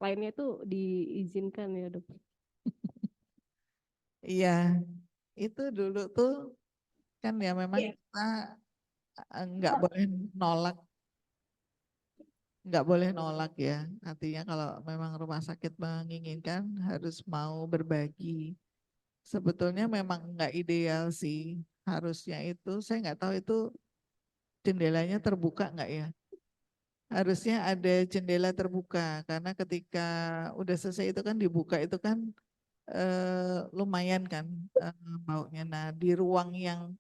lainnya itu diizinkan ya dokter? Iya, itu dulu tuh kan ya memang kita nggak boleh nolak, ya. Artinya kalau memang rumah sakit menginginkan harus mau berbagi. Sebetulnya memang nggak ideal sih. Harusnya itu saya nggak tahu itu jendelanya terbuka nggak ya. Harusnya ada jendela terbuka karena ketika udah selesai itu kan dibuka itu kan lumayan kan baunya. Nah di ruang yang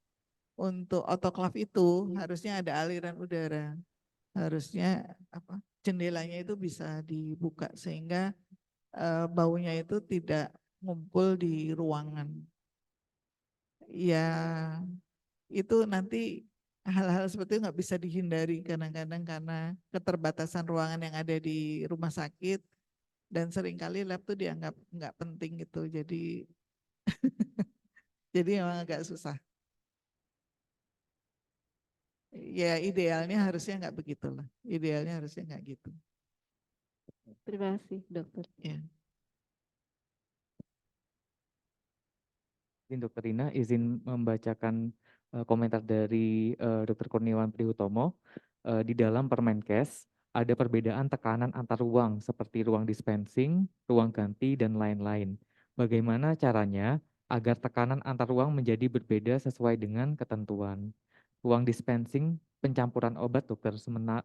untuk autoclave itu harusnya ada aliran udara. harusnya jendelanya itu bisa dibuka sehingga baunya itu tidak ngumpul di ruangan. Ya itu nanti hal-hal seperti itu nggak bisa dihindari kadang-kadang karena keterbatasan ruangan yang ada di rumah sakit dan seringkali lab tuh dianggap nggak penting gitu. Jadi memang agak susah. Ya idealnya harusnya nggak begitulah. Idealnya harusnya nggak gitu. Terima kasih, dokter. Ya. Dr. Rina izin membacakan komentar dari Dr. Kurniawan Prihutomo. Di dalam Permenkes ada perbedaan tekanan antar ruang seperti ruang dispensing, ruang ganti, dan lain-lain. Bagaimana caranya agar tekanan antar ruang menjadi berbeda sesuai dengan ketentuan? Ruang dispensing pencampuran obat, dokter,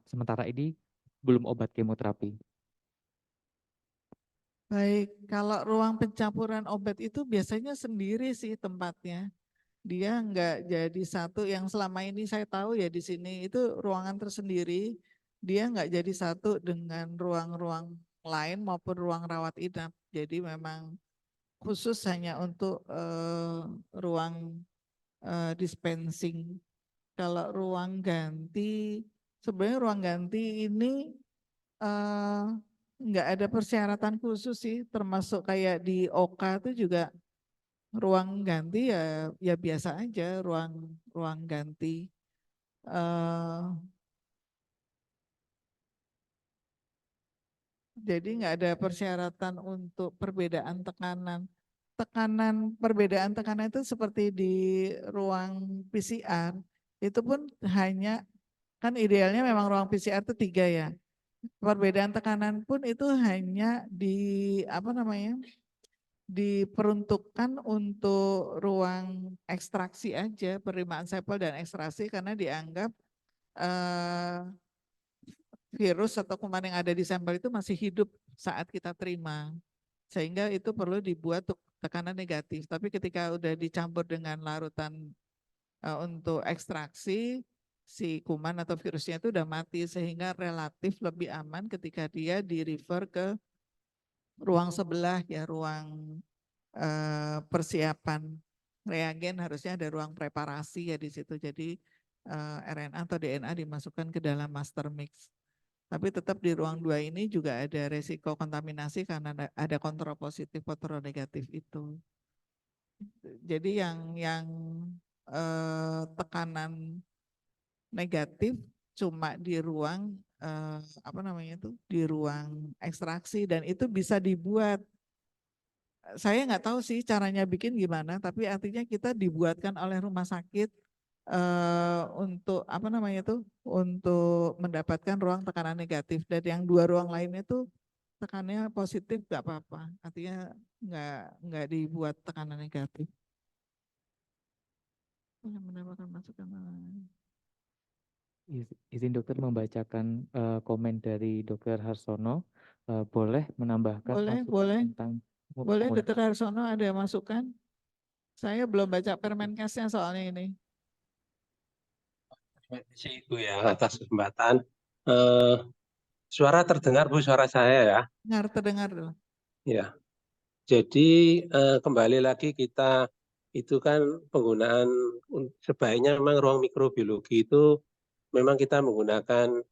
sementara ini belum obat kemoterapi. Baik, kalau ruang pencampuran obat itu biasanya sendiri sih tempatnya. Dia nggak jadi satu yang selama ini saya tahu ya di sini itu ruangan tersendiri. Dia nggak jadi satu dengan ruang-ruang lain maupun ruang rawat inap. Jadi memang khusus hanya untuk ruang dispensing. Kalau ruang ganti, sebenarnya ruang ganti ini nggak ada persyaratan khusus sih, termasuk kayak di OK itu juga ruang ganti ya biasa aja ruang ganti. Jadi nggak ada persyaratan untuk perbedaan tekanan. Perbedaan tekanan itu seperti di ruang PCR, itu pun hanya, kan idealnya memang ruang PCR itu 3 ya. Perbedaan tekanan pun itu hanya diperuntukkan untuk ruang ekstraksi aja, penerimaan sampel dan ekstraksi karena dianggap virus atau kuman yang ada di sampel itu masih hidup saat kita terima. Sehingga itu perlu dibuat tekanan negatif. Tapi ketika udah dicampur dengan larutan untuk ekstraksi, si kuman atau virusnya itu udah mati sehingga relatif lebih aman ketika dia di-refer ke ruang sebelah ya, ruang persiapan reagen, harusnya ada ruang preparasi ya di situ. Jadi RNA atau DNA dimasukkan ke dalam master mix. Tapi tetap di ruang 2 ini juga ada resiko kontaminasi karena ada kontrol positif, kontrol negatif itu. Jadi yang tekanan negatif cuma di ruang di ruang ekstraksi dan itu bisa dibuat. Saya nggak tahu sih caranya bikin gimana, tapi artinya kita dibuatkan oleh rumah sakit untuk untuk mendapatkan ruang tekanan negatif, dan yang 2 ruang lainnya tuh tekanannya positif nggak apa-apa, artinya nggak dibuat tekanan negatif. Mendapatkan masukan. Izin dokter membacakan komen dari Dr. Harsono. Boleh menambahkan Boleh. tentang Boleh, Dr. Harsono ada masukan? Saya belum baca Permenkesnya soalnya ini. Terima kasih Ibu ya atas kesempatan. Suara terdengar Bu, suara saya ya? Terdengar dulu. Ya. Jadi kembali lagi kita itu kan penggunaan sebaiknya memang ruang mikrobiologi itu memang kita menggunakan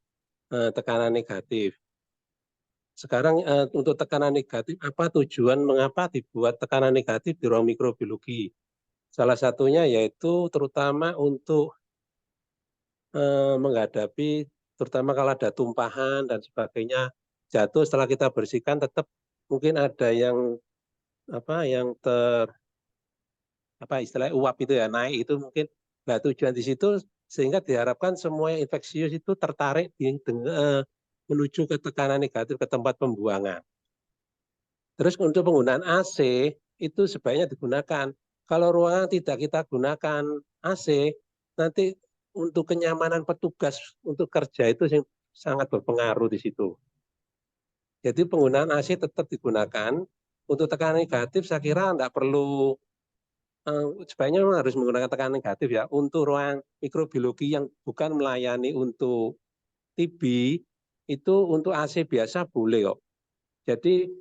tekanan negatif. Sekarang untuk tekanan negatif, apa tujuan mengapa dibuat tekanan negatif di ruang mikrobiologi? Salah satunya yaitu terutama untuk menghadapi terutama kalau ada tumpahan dan sebagainya jatuh setelah kita bersihkan tetap mungkin ada yang istilah uap itu ya naik itu mungkin. Nah tujuan di situ sehingga diharapkan semua yang infeksius itu tertarik menuju ke tekanan negatif ke tempat pembuangan. Terus untuk penggunaan AC itu sebaiknya digunakan. Kalau ruangan tidak kita gunakan AC, nanti untuk kenyamanan petugas untuk kerja itu sangat berpengaruh di situ. Jadi penggunaan AC tetap digunakan. Untuk tekanan negatif saya kira tidak perlu, sebaiknya memang harus menggunakan tekanan negatif ya untuk ruang mikrobiologi yang bukan melayani untuk TB itu untuk AC biasa boleh kok. Jadi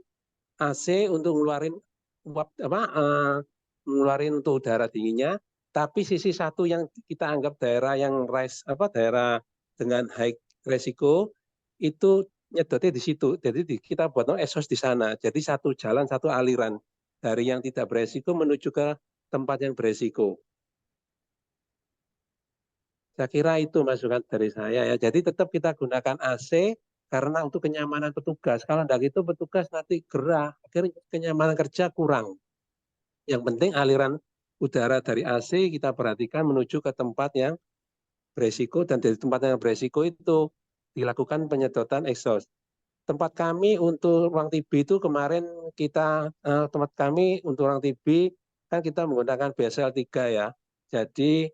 AC untuk ngeluarin ngeluarin untuk udara dinginnya, tapi sisi satu yang kita anggap daerah yang daerah dengan high resiko itu nyedotnya di situ. Jadi kita buat exhaust di sana. Jadi satu jalan, satu aliran dari yang tidak beresiko menuju ke tempat yang beresiko. Saya kira itu masukan dari saya ya. Jadi tetap kita gunakan AC karena untuk kenyamanan petugas. Kalau tidak itu petugas nanti gerah, akhirnya kenyamanan kerja kurang. Yang penting aliran udara dari AC kita perhatikan menuju ke tempat yang beresiko, dan dari tempat yang beresiko itu dilakukan penyedotan exhaust. Tempat kami untuk ruang TB itu kemarin tempat kami untuk ruang TB kan kita menggunakan BSL 3 ya. Jadi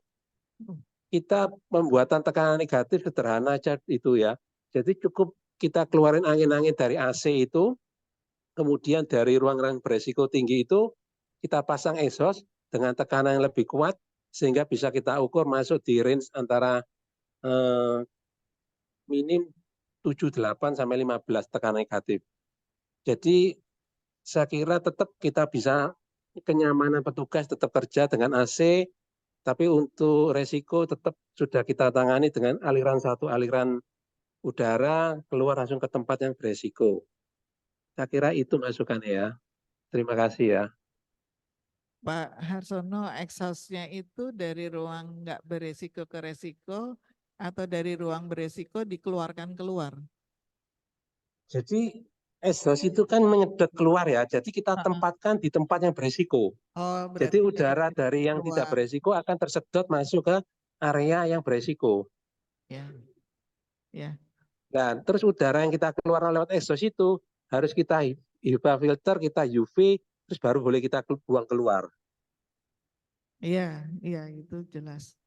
kita pembuatan tekanan negatif sederhana aja itu ya. Jadi cukup kita keluarin angin-angin dari AC itu, kemudian dari ruang-ruang beresiko tinggi itu kita pasang exhaust dengan tekanan yang lebih kuat sehingga bisa kita ukur masuk di range antara minim 78 sampai 15 tekanan negatif. Jadi saya kira tetap kita bisa kenyamanan petugas tetap kerja dengan AC, tapi untuk resiko tetap sudah kita tangani dengan aliran udara keluar langsung ke tempat yang beresiko. Saya kira itu masukan ya. Terima kasih ya. Pak Harsono, exhaust-nya itu dari ruang nggak beresiko ke resiko atau dari ruang beresiko dikeluarkan keluar? Jadi exhaust itu kan menyedot keluar ya. Jadi kita tempatkan di tempat yang beresiko. Oh, Jadi berarti udara dari yang tidak keluar. beresiko akan tersedot masuk ke area yang beresiko. Ya, ya. Dan terus udara yang kita keluarkan lewat exhaust itu harus kita HEPA filter, kita UV, terus baru boleh kita buang keluar. Iya, iya itu jelas.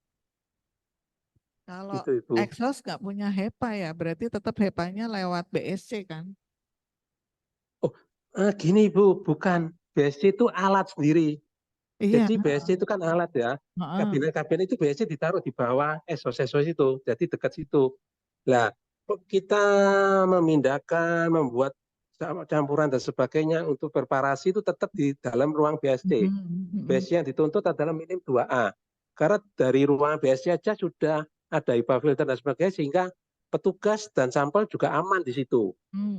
Kalau Itu Ibu. exhaust nggak punya HEPA ya, berarti tetap HEPA-nya lewat BSC kan? Oh, gini Ibu, bukan. BSC itu alat sendiri. Iya. Jadi BSC itu kan alat ya. Kabin itu BSC ditaruh di bawah exhaust itu, jadi dekat situ. Nah, kita memindahkan, membuat campuran dan sebagainya untuk preparasi itu tetap di dalam ruang BSC. BSC yang dituntut adalah minim 2A. Karena dari ruang BSC aja sudah ada HEPA filter dan sebagainya, sehingga petugas dan sampel juga aman di situ.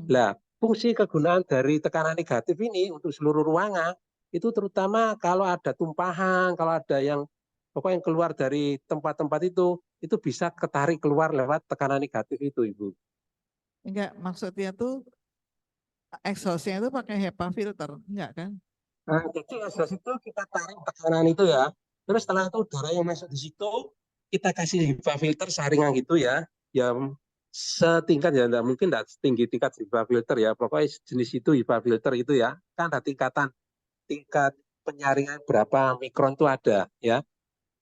Nah, fungsi kegunaan dari tekanan negatif ini untuk seluruh ruangan, itu terutama kalau ada tumpahan, kalau ada yang pokoknya yang keluar dari tempat-tempat itu bisa ketarik keluar lewat tekanan negatif itu, Ibu. Enggak, maksudnya tuh exhaust-nya itu pakai HEPA filter, enggak kan? Nah, jadi exhaust itu kita tarik tekanan itu ya. Terus setelah itu udara yang masuk di situ, kita kasih HEPA filter saringan gitu ya. Ya setingkat ya, enggak mungkin enggak setinggi tingkat HEPA filter ya. Pokoknya jenis itu HEPA filter itu ya. Kan ada tingkat penyaringan berapa mikron itu ada ya.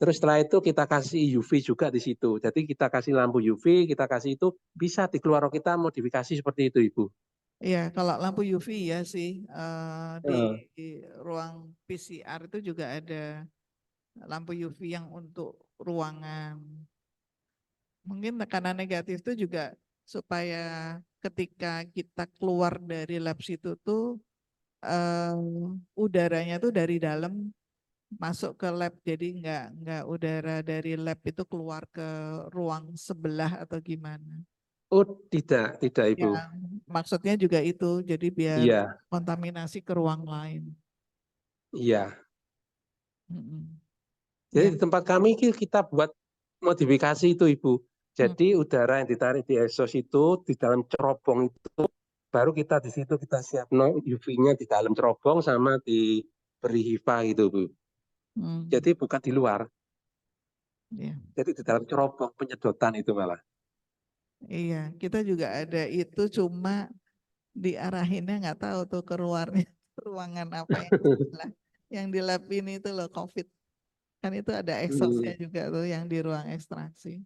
Terus setelah itu kita kasih UV juga di situ. Jadi kita kasih lampu UV, kita kasih itu bisa dikeluarkan kita modifikasi seperti itu, Ibu. Iya, kalau lampu UV ya sih di ruang PCR itu juga ada lampu UV yang untuk ruangan. Mungkin tekanan negatif itu juga supaya ketika kita keluar dari lab situ tuh udaranya tuh dari dalam masuk ke lab, jadi nggak udara dari lab itu keluar ke ruang sebelah atau gimana. Oh, tidak Ibu. Ya, maksudnya juga itu, jadi biar Iya, kontaminasi ke ruang lain. iya. Jadi Ya. di tempat kami kita buat modifikasi itu, Ibu. Jadi udara yang ditarik di exhaust itu di dalam cerobong itu baru kita di situ kita siap UV-nya di dalam cerobong sama diberi HEPA gitu, Bu. Jadi bukan di luar. Ya. Jadi di dalam cerobong penyedotan itu malah. Iya, kita juga ada itu, cuma diarahinnya nggak tahu tuh ke luarnya ruangan apa yang sebelah. Yang di lab ini itu loh COVID. Kan itu ada exhaust-nya juga tuh yang di ruang ekstraksi.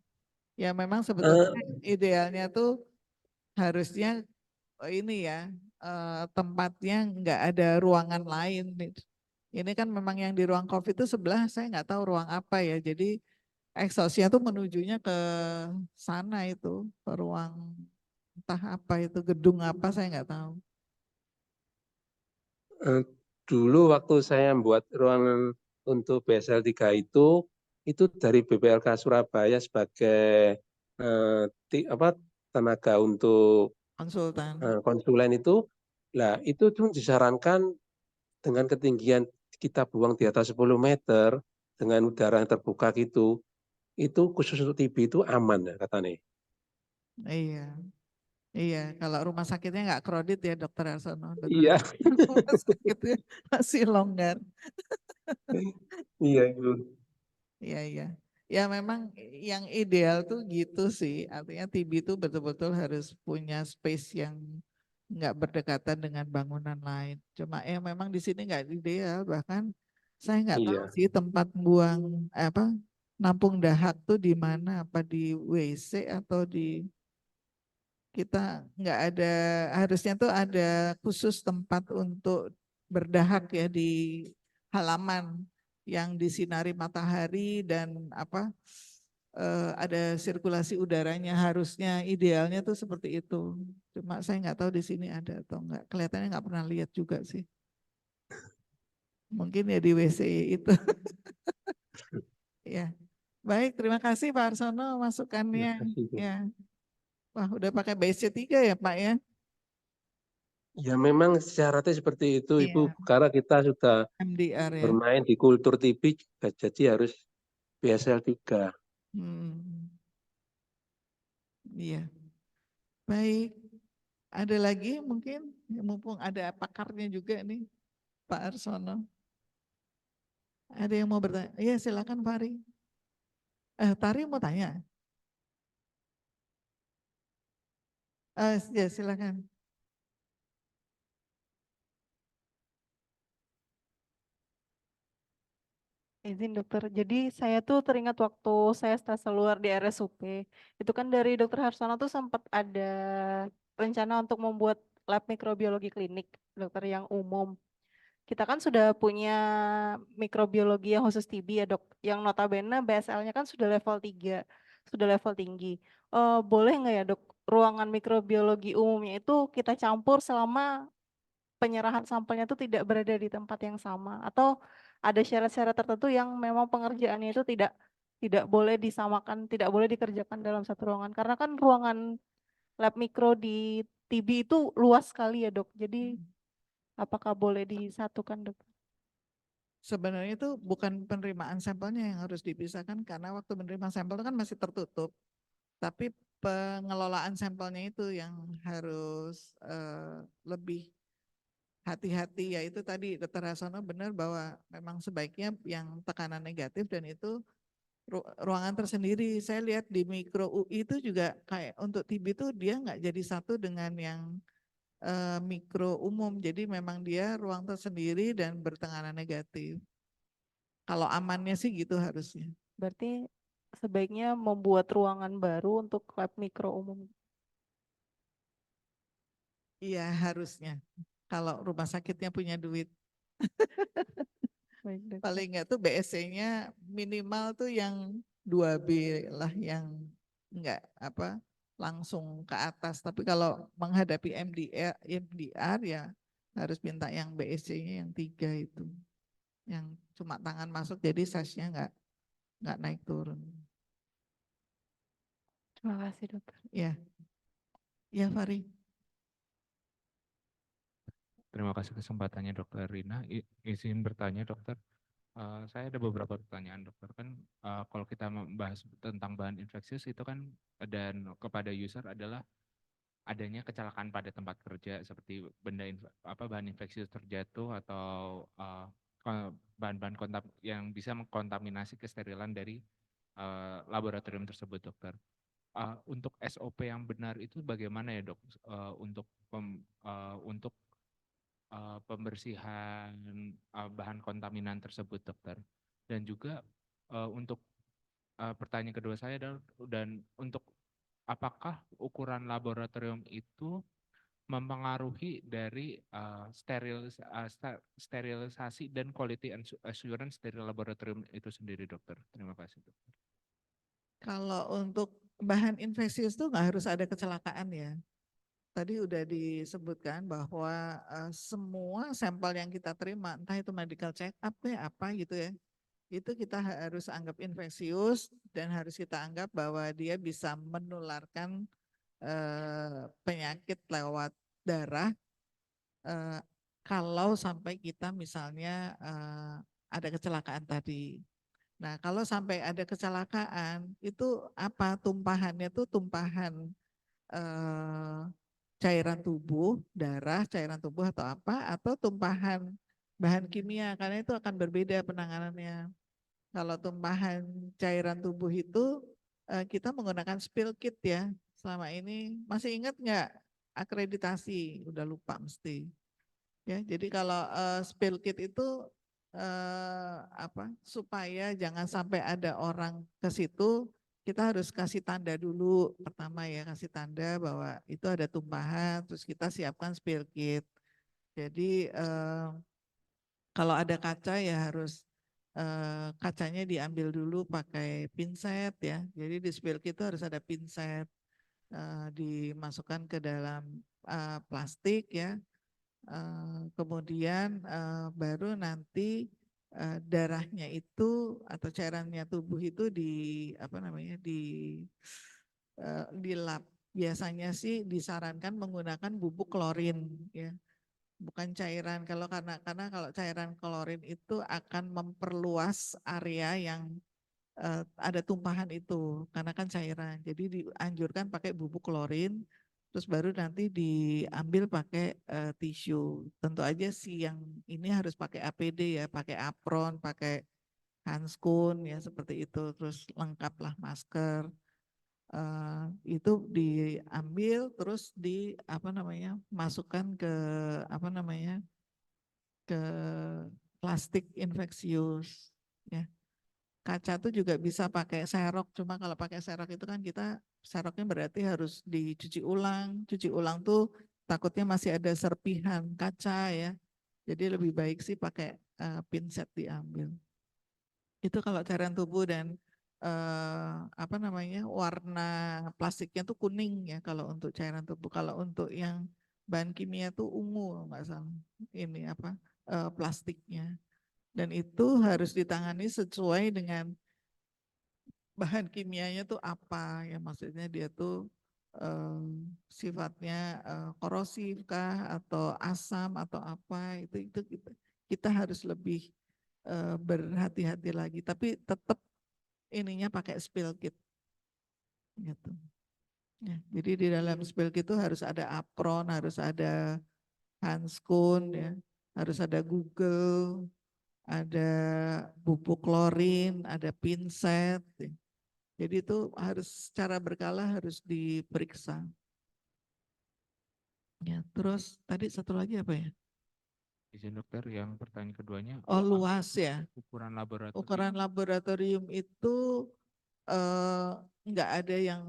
Ya memang sebetulnya idealnya tuh harusnya ini ya tempatnya nggak ada ruangan lain. Ini kan memang yang di ruang COVID itu sebelah saya nggak tahu ruang apa ya. Jadi Exhaustnya tuh menujunya ke sana itu, ke ruang entah apa itu, gedung apa saya nggak tahu. Dulu waktu saya buat ruangan untuk BSL 3 itu dari BPLK Surabaya sebagai tenaga untuk Konsultan. konsulen itu, lah itu tuh disarankan dengan ketinggian kita buang di atas 10 meter dengan udara yang terbuka gitu, itu khusus untuk TB itu aman ya katanya. Iya, iya. Kalau rumah sakitnya nggak crowded ya Dokter Arsono, betul. Iya, Rumah sakitnya masih longgar. iya itu. Iya, iya. Ya memang yang ideal tuh gitu sih. Artinya TB itu betul-betul harus punya space yang nggak berdekatan dengan bangunan lain. Cuma ya memang di sini nggak ideal. Bahkan saya nggak tahu Iya, sih tempat buang nampung dahak tuh di mana? Apa di WC atau di kita nggak ada, harusnya tuh ada khusus tempat untuk berdahak ya di halaman yang disinari matahari dan ada sirkulasi udaranya, harusnya idealnya tuh seperti itu. Cuma saya nggak tahu di sini ada atau enggak, kelihatannya nggak pernah lihat juga sih. Mungkin ya di WC itu. Ya, baik, terima kasih Pak Arsono terima masukannya. kasih. Ya, wah udah pakai BSC3 ya Pak ya? Ya memang syaratnya seperti itu Ibu, Iya, karena kita sudah MDR ya. bermain di kultur TB, jadi harus BSL 3. Hmm, iya, baik. Ada lagi mungkin, ya, mumpung ada pakarnya juga nih, Pak Arsono. Ada yang mau bertanya? Iya silakan Fari. Tari mau tanya? Ya silakan. Izin dokter, jadi saya tuh teringat waktu saya stres keluar di RSUP, itu kan dari dokter Harsono tuh sempat ada rencana untuk membuat lab mikrobiologi klinik, dokter yang umum. Kita kan sudah punya mikrobiologi yang khusus TB ya dok, yang notabene BSL-nya kan sudah level 3, sudah level tinggi. Boleh nggak ya dok, ruangan mikrobiologi umumnya itu kita campur selama penyerahan sampelnya itu tidak berada di tempat yang sama, atau ada syarat-syarat tertentu yang memang pengerjaannya itu tidak boleh disamakan, tidak boleh dikerjakan dalam satu ruangan, karena kan ruangan lab mikro di TB itu luas sekali ya dok, jadi apakah boleh disatukan dok? Sebenarnya itu bukan penerimaan sampelnya yang harus dipisahkan karena waktu menerima sampel itu kan masih tertutup. Tapi pengelolaan sampelnya itu yang harus lebih hati-hati, yaitu tadi Dr. Hasono benar bahwa memang sebaiknya yang tekanan negatif dan itu ruangan tersendiri. Saya lihat di mikro UI itu juga kayak untuk TB itu dia nggak jadi satu dengan yang mikro umum, jadi memang dia ruang tersendiri dan bertekanan negatif. Kalau amannya sih gitu harusnya. Berarti sebaiknya membuat ruangan baru untuk lab mikro umum. Iya harusnya. Kalau rumah sakitnya punya duit. Baik dok. Paling enggak tuh BSC-nya minimal tuh yang 2B lah, yang enggak langsung ke atas. Tapi kalau menghadapi MDR ya harus minta yang BSC-nya yang 3 itu. Yang cuma tangan masuk jadi size-nya enggak naik turun. Terima kasih dokter. Ya. Ya Fari. Terima kasih kesempatannya Dokter Rina. Izin bertanya Dokter, saya ada beberapa pertanyaan Dokter. Kan kalau kita membahas tentang bahan infeksius itu kan dan kepada user adalah adanya kecelakaan pada tempat kerja seperti bahan infeksius terjatuh atau bahan-bahan yang bisa mengkontaminasi kesterilan dari laboratorium tersebut Dokter. Untuk SOP yang benar itu bagaimana ya Dok, untuk pembersihan bahan kontaminan tersebut dokter, dan juga untuk pertanyaan kedua saya adalah, dan untuk apakah ukuran laboratorium itu mempengaruhi dari sterilisasi dan quality assurance dari laboratorium itu sendiri dokter. Terima kasih dokter. Kalau untuk bahan infeksius itu nggak harus ada kecelakaan ya. Tadi udah disebutkan bahwa semua sampel yang kita terima, entah itu medical check up apa gitu ya, itu kita harus anggap infeksius dan harus kita anggap bahwa dia bisa menularkan penyakit lewat darah kalau sampai kita misalnya ada kecelakaan tadi. Nah, kalau sampai ada kecelakaan itu apa tumpahannya tuh tumpahan cairan tubuh, darah, cairan tubuh atau apa, atau tumpahan bahan kimia, karena itu akan berbeda penanganannya. Kalau tumpahan cairan tubuh itu kita menggunakan spill kit ya. Selama ini masih ingat nggak akreditasi? Udah lupa mesti. Ya, jadi kalau spill kit itu apa? Supaya jangan sampai ada orang ke situ, kita harus kasih tanda dulu. Pertama ya, kasih tanda bahwa itu ada tumpahan, terus kita siapkan spill kit. Jadi kalau ada kaca ya harus kacanya diambil dulu pakai pinset ya. Jadi di spill kit itu harus ada pinset, dimasukkan ke dalam plastik ya. Kemudian baru nanti darahnya itu atau cairannya tubuh itu di apa namanya dilap. Biasanya sih disarankan menggunakan bubuk klorin ya, bukan cairan. Karena kalau cairan klorin itu akan memperluas area yang ada tumpahan itu karena kan cairan. Jadi dianjurkan pakai bubuk klorin, terus baru nanti diambil pakai tisu. Tentu aja sih yang ini harus pakai APD ya, pakai apron, pakai handskun ya seperti itu. Terus lengkaplah masker. Itu diambil terus di apa namanya masukkan ke apa namanya ke plastik infeksius ya. Kaca tuh juga bisa pakai serok, cuma kalau pakai serok itu kan kita seroknya berarti harus dicuci ulang. Cuci ulang tuh takutnya masih ada serpihan kaca ya. Jadi lebih baik sih pakai pinset diambil. Itu kalau cairan tubuh dan apa namanya warna plastiknya tuh kuning ya kalau untuk cairan tubuh. Kalau untuk yang bahan kimia tuh ungu nggak salah. Ini apa plastiknya. Dan itu harus ditangani sesuai dengan bahan kimianya tuh apa ya, maksudnya dia tuh sifatnya korosif kah atau asam atau apa, itu kita harus lebih berhati-hati lagi, tapi tetap ininya pakai spill kit gitu ya. Jadi di dalam spill kit itu harus ada apron, harus ada handskun ya, harus ada Google, ada bubuk klorin, ada pinset ya. Jadi itu harus secara berkala harus diperiksa. Ya, terus tadi satu lagi apa ya? Izin dokter, yang pertanyaan keduanya, Oh, luas ya. ukuran laboratorium. Ukuran laboratorium itu enggak ada yang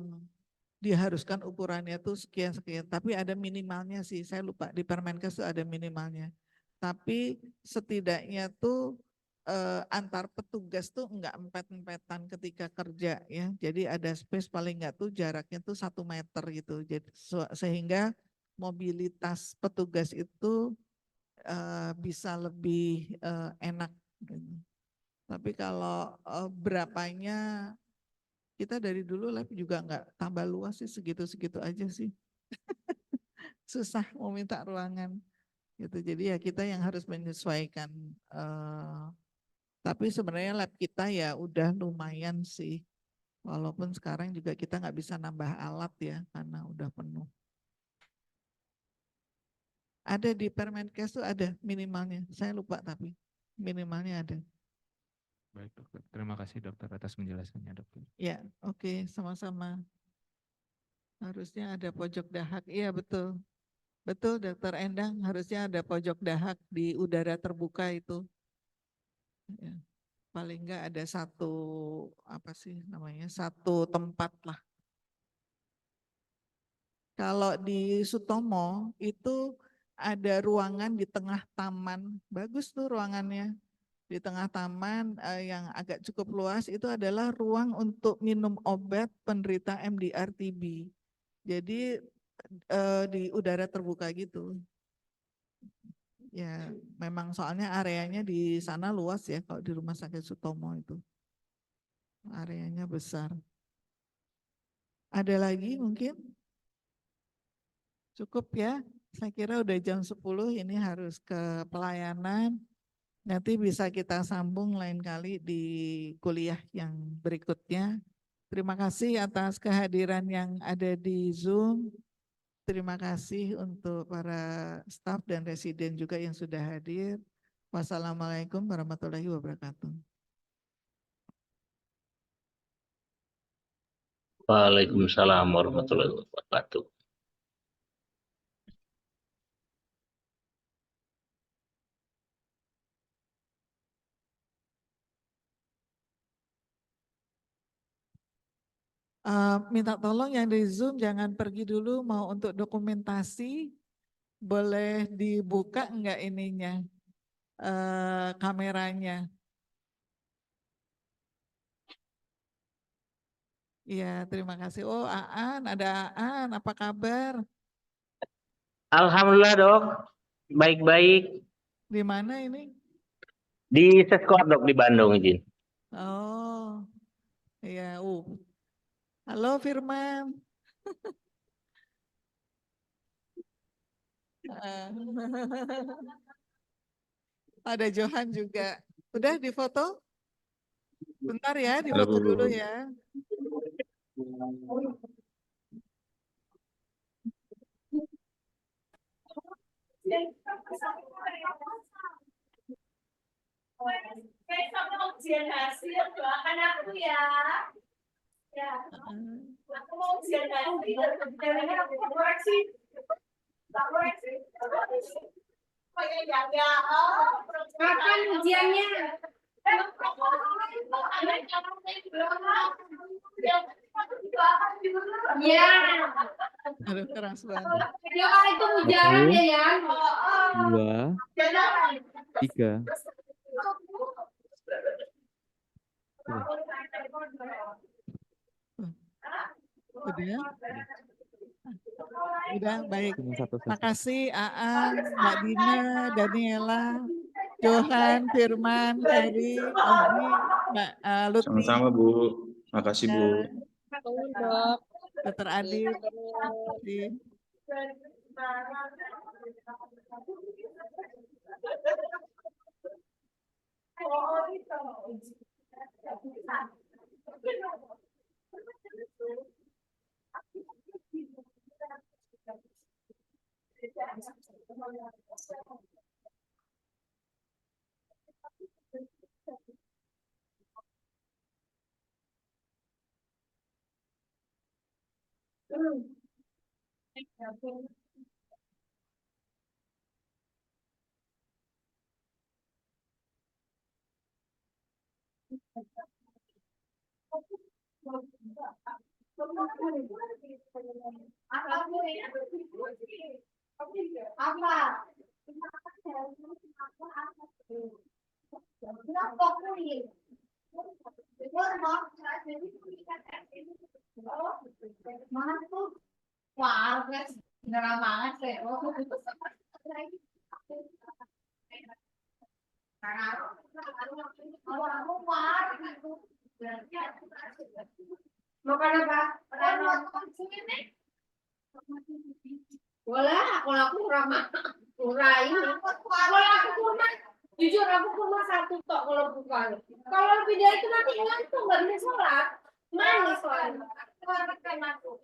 diharuskan ukurannya tuh sekian-sekian, tapi ada minimalnya sih. Saya lupa di Permenkes tuh ada minimalnya. Tapi setidaknya tuh antar petugas tuh enggak empet-empetan ketika kerja ya. Jadi ada space paling enggak tuh jaraknya tuh 1 meter gitu. Jadi sehingga mobilitas petugas itu bisa lebih enak gitu. Tapi kalau berapanya, kita dari dulu lab juga enggak tambah luas sih, segitu-segitu aja sih. Susah mau minta ruangan gitu. Jadi ya kita yang harus menyesuaikan. Tapi sebenarnya lab kita ya udah lumayan sih. Walaupun sekarang juga kita nggak bisa nambah alat ya karena udah penuh. Ada di Permenkes tuh ada minimalnya. Saya lupa tapi minimalnya ada. Baik dokter, terima kasih dokter atas penjelasannya dokter. Ya, oke, sama-sama. Harusnya ada pojok dahak. Iya betul. Betul Dokter Endang, harusnya ada pojok dahak di udara terbuka itu. Ya, paling enggak ada satu apa sih namanya, satu tempat lah. Kalau di Sutomo itu ada ruangan di tengah taman, bagus tuh ruangannya. Di tengah taman yang agak cukup luas itu adalah ruang untuk minum obat penderita MDR TB. Jadi di udara terbuka gitu. Ya, memang soalnya areanya di sana luas ya kalau di Rumah Sakit Sutomo itu. Areanya besar. Ada lagi mungkin? Cukup ya. Saya kira udah jam 10 ini harus ke pelayanan. Nanti bisa kita sambung lain kali di kuliah yang berikutnya. Terima kasih atas kehadiran yang ada di Zoom. Terima kasih untuk para staf dan residen juga yang sudah hadir. Wassalamualaikum warahmatullahi wabarakatuh. Waalaikumsalam warahmatullahi wabarakatuh. Minta tolong yang di Zoom jangan pergi dulu, mau untuk dokumentasi boleh dibuka enggak ininya kameranya. Iya, terima kasih. Oh, Aan, ada Aan, apa kabar? Alhamdulillah dok, baik-baik. Di mana ini? Di Seskoat dok di Bandung izin. Oh, iya. Halo Firman. Ada Johan juga. Udah difoto? Bentar ya, difoto dulu ya. Besok ujian hasil, doakan aku ya. Ya, aku mau ujian hasil, jangan aku koreksi. Kapan ujiannya? Ya. Aduh, keras banget. Ya, itu ujian ya. 2, 3. Udah? Udah, baik. Cuma satu. Makasih Aan, Mbak Dina, Daniela, Johan, Firman, Ferry, Ogi, Mbak Lutfi. Sama-sama Bu, makasih Bu. Dr. Adit. Wah, beneran banget sih. Makan apa? Boleh, kalau aku ramah, murah ini. Kalau aku kurma, jujur aku kurma 1 tok kalau buka. Kalau lebih dari itu nanti ngantuk, nggak bisa sholat. Manis soalnya. Keluarkan aku.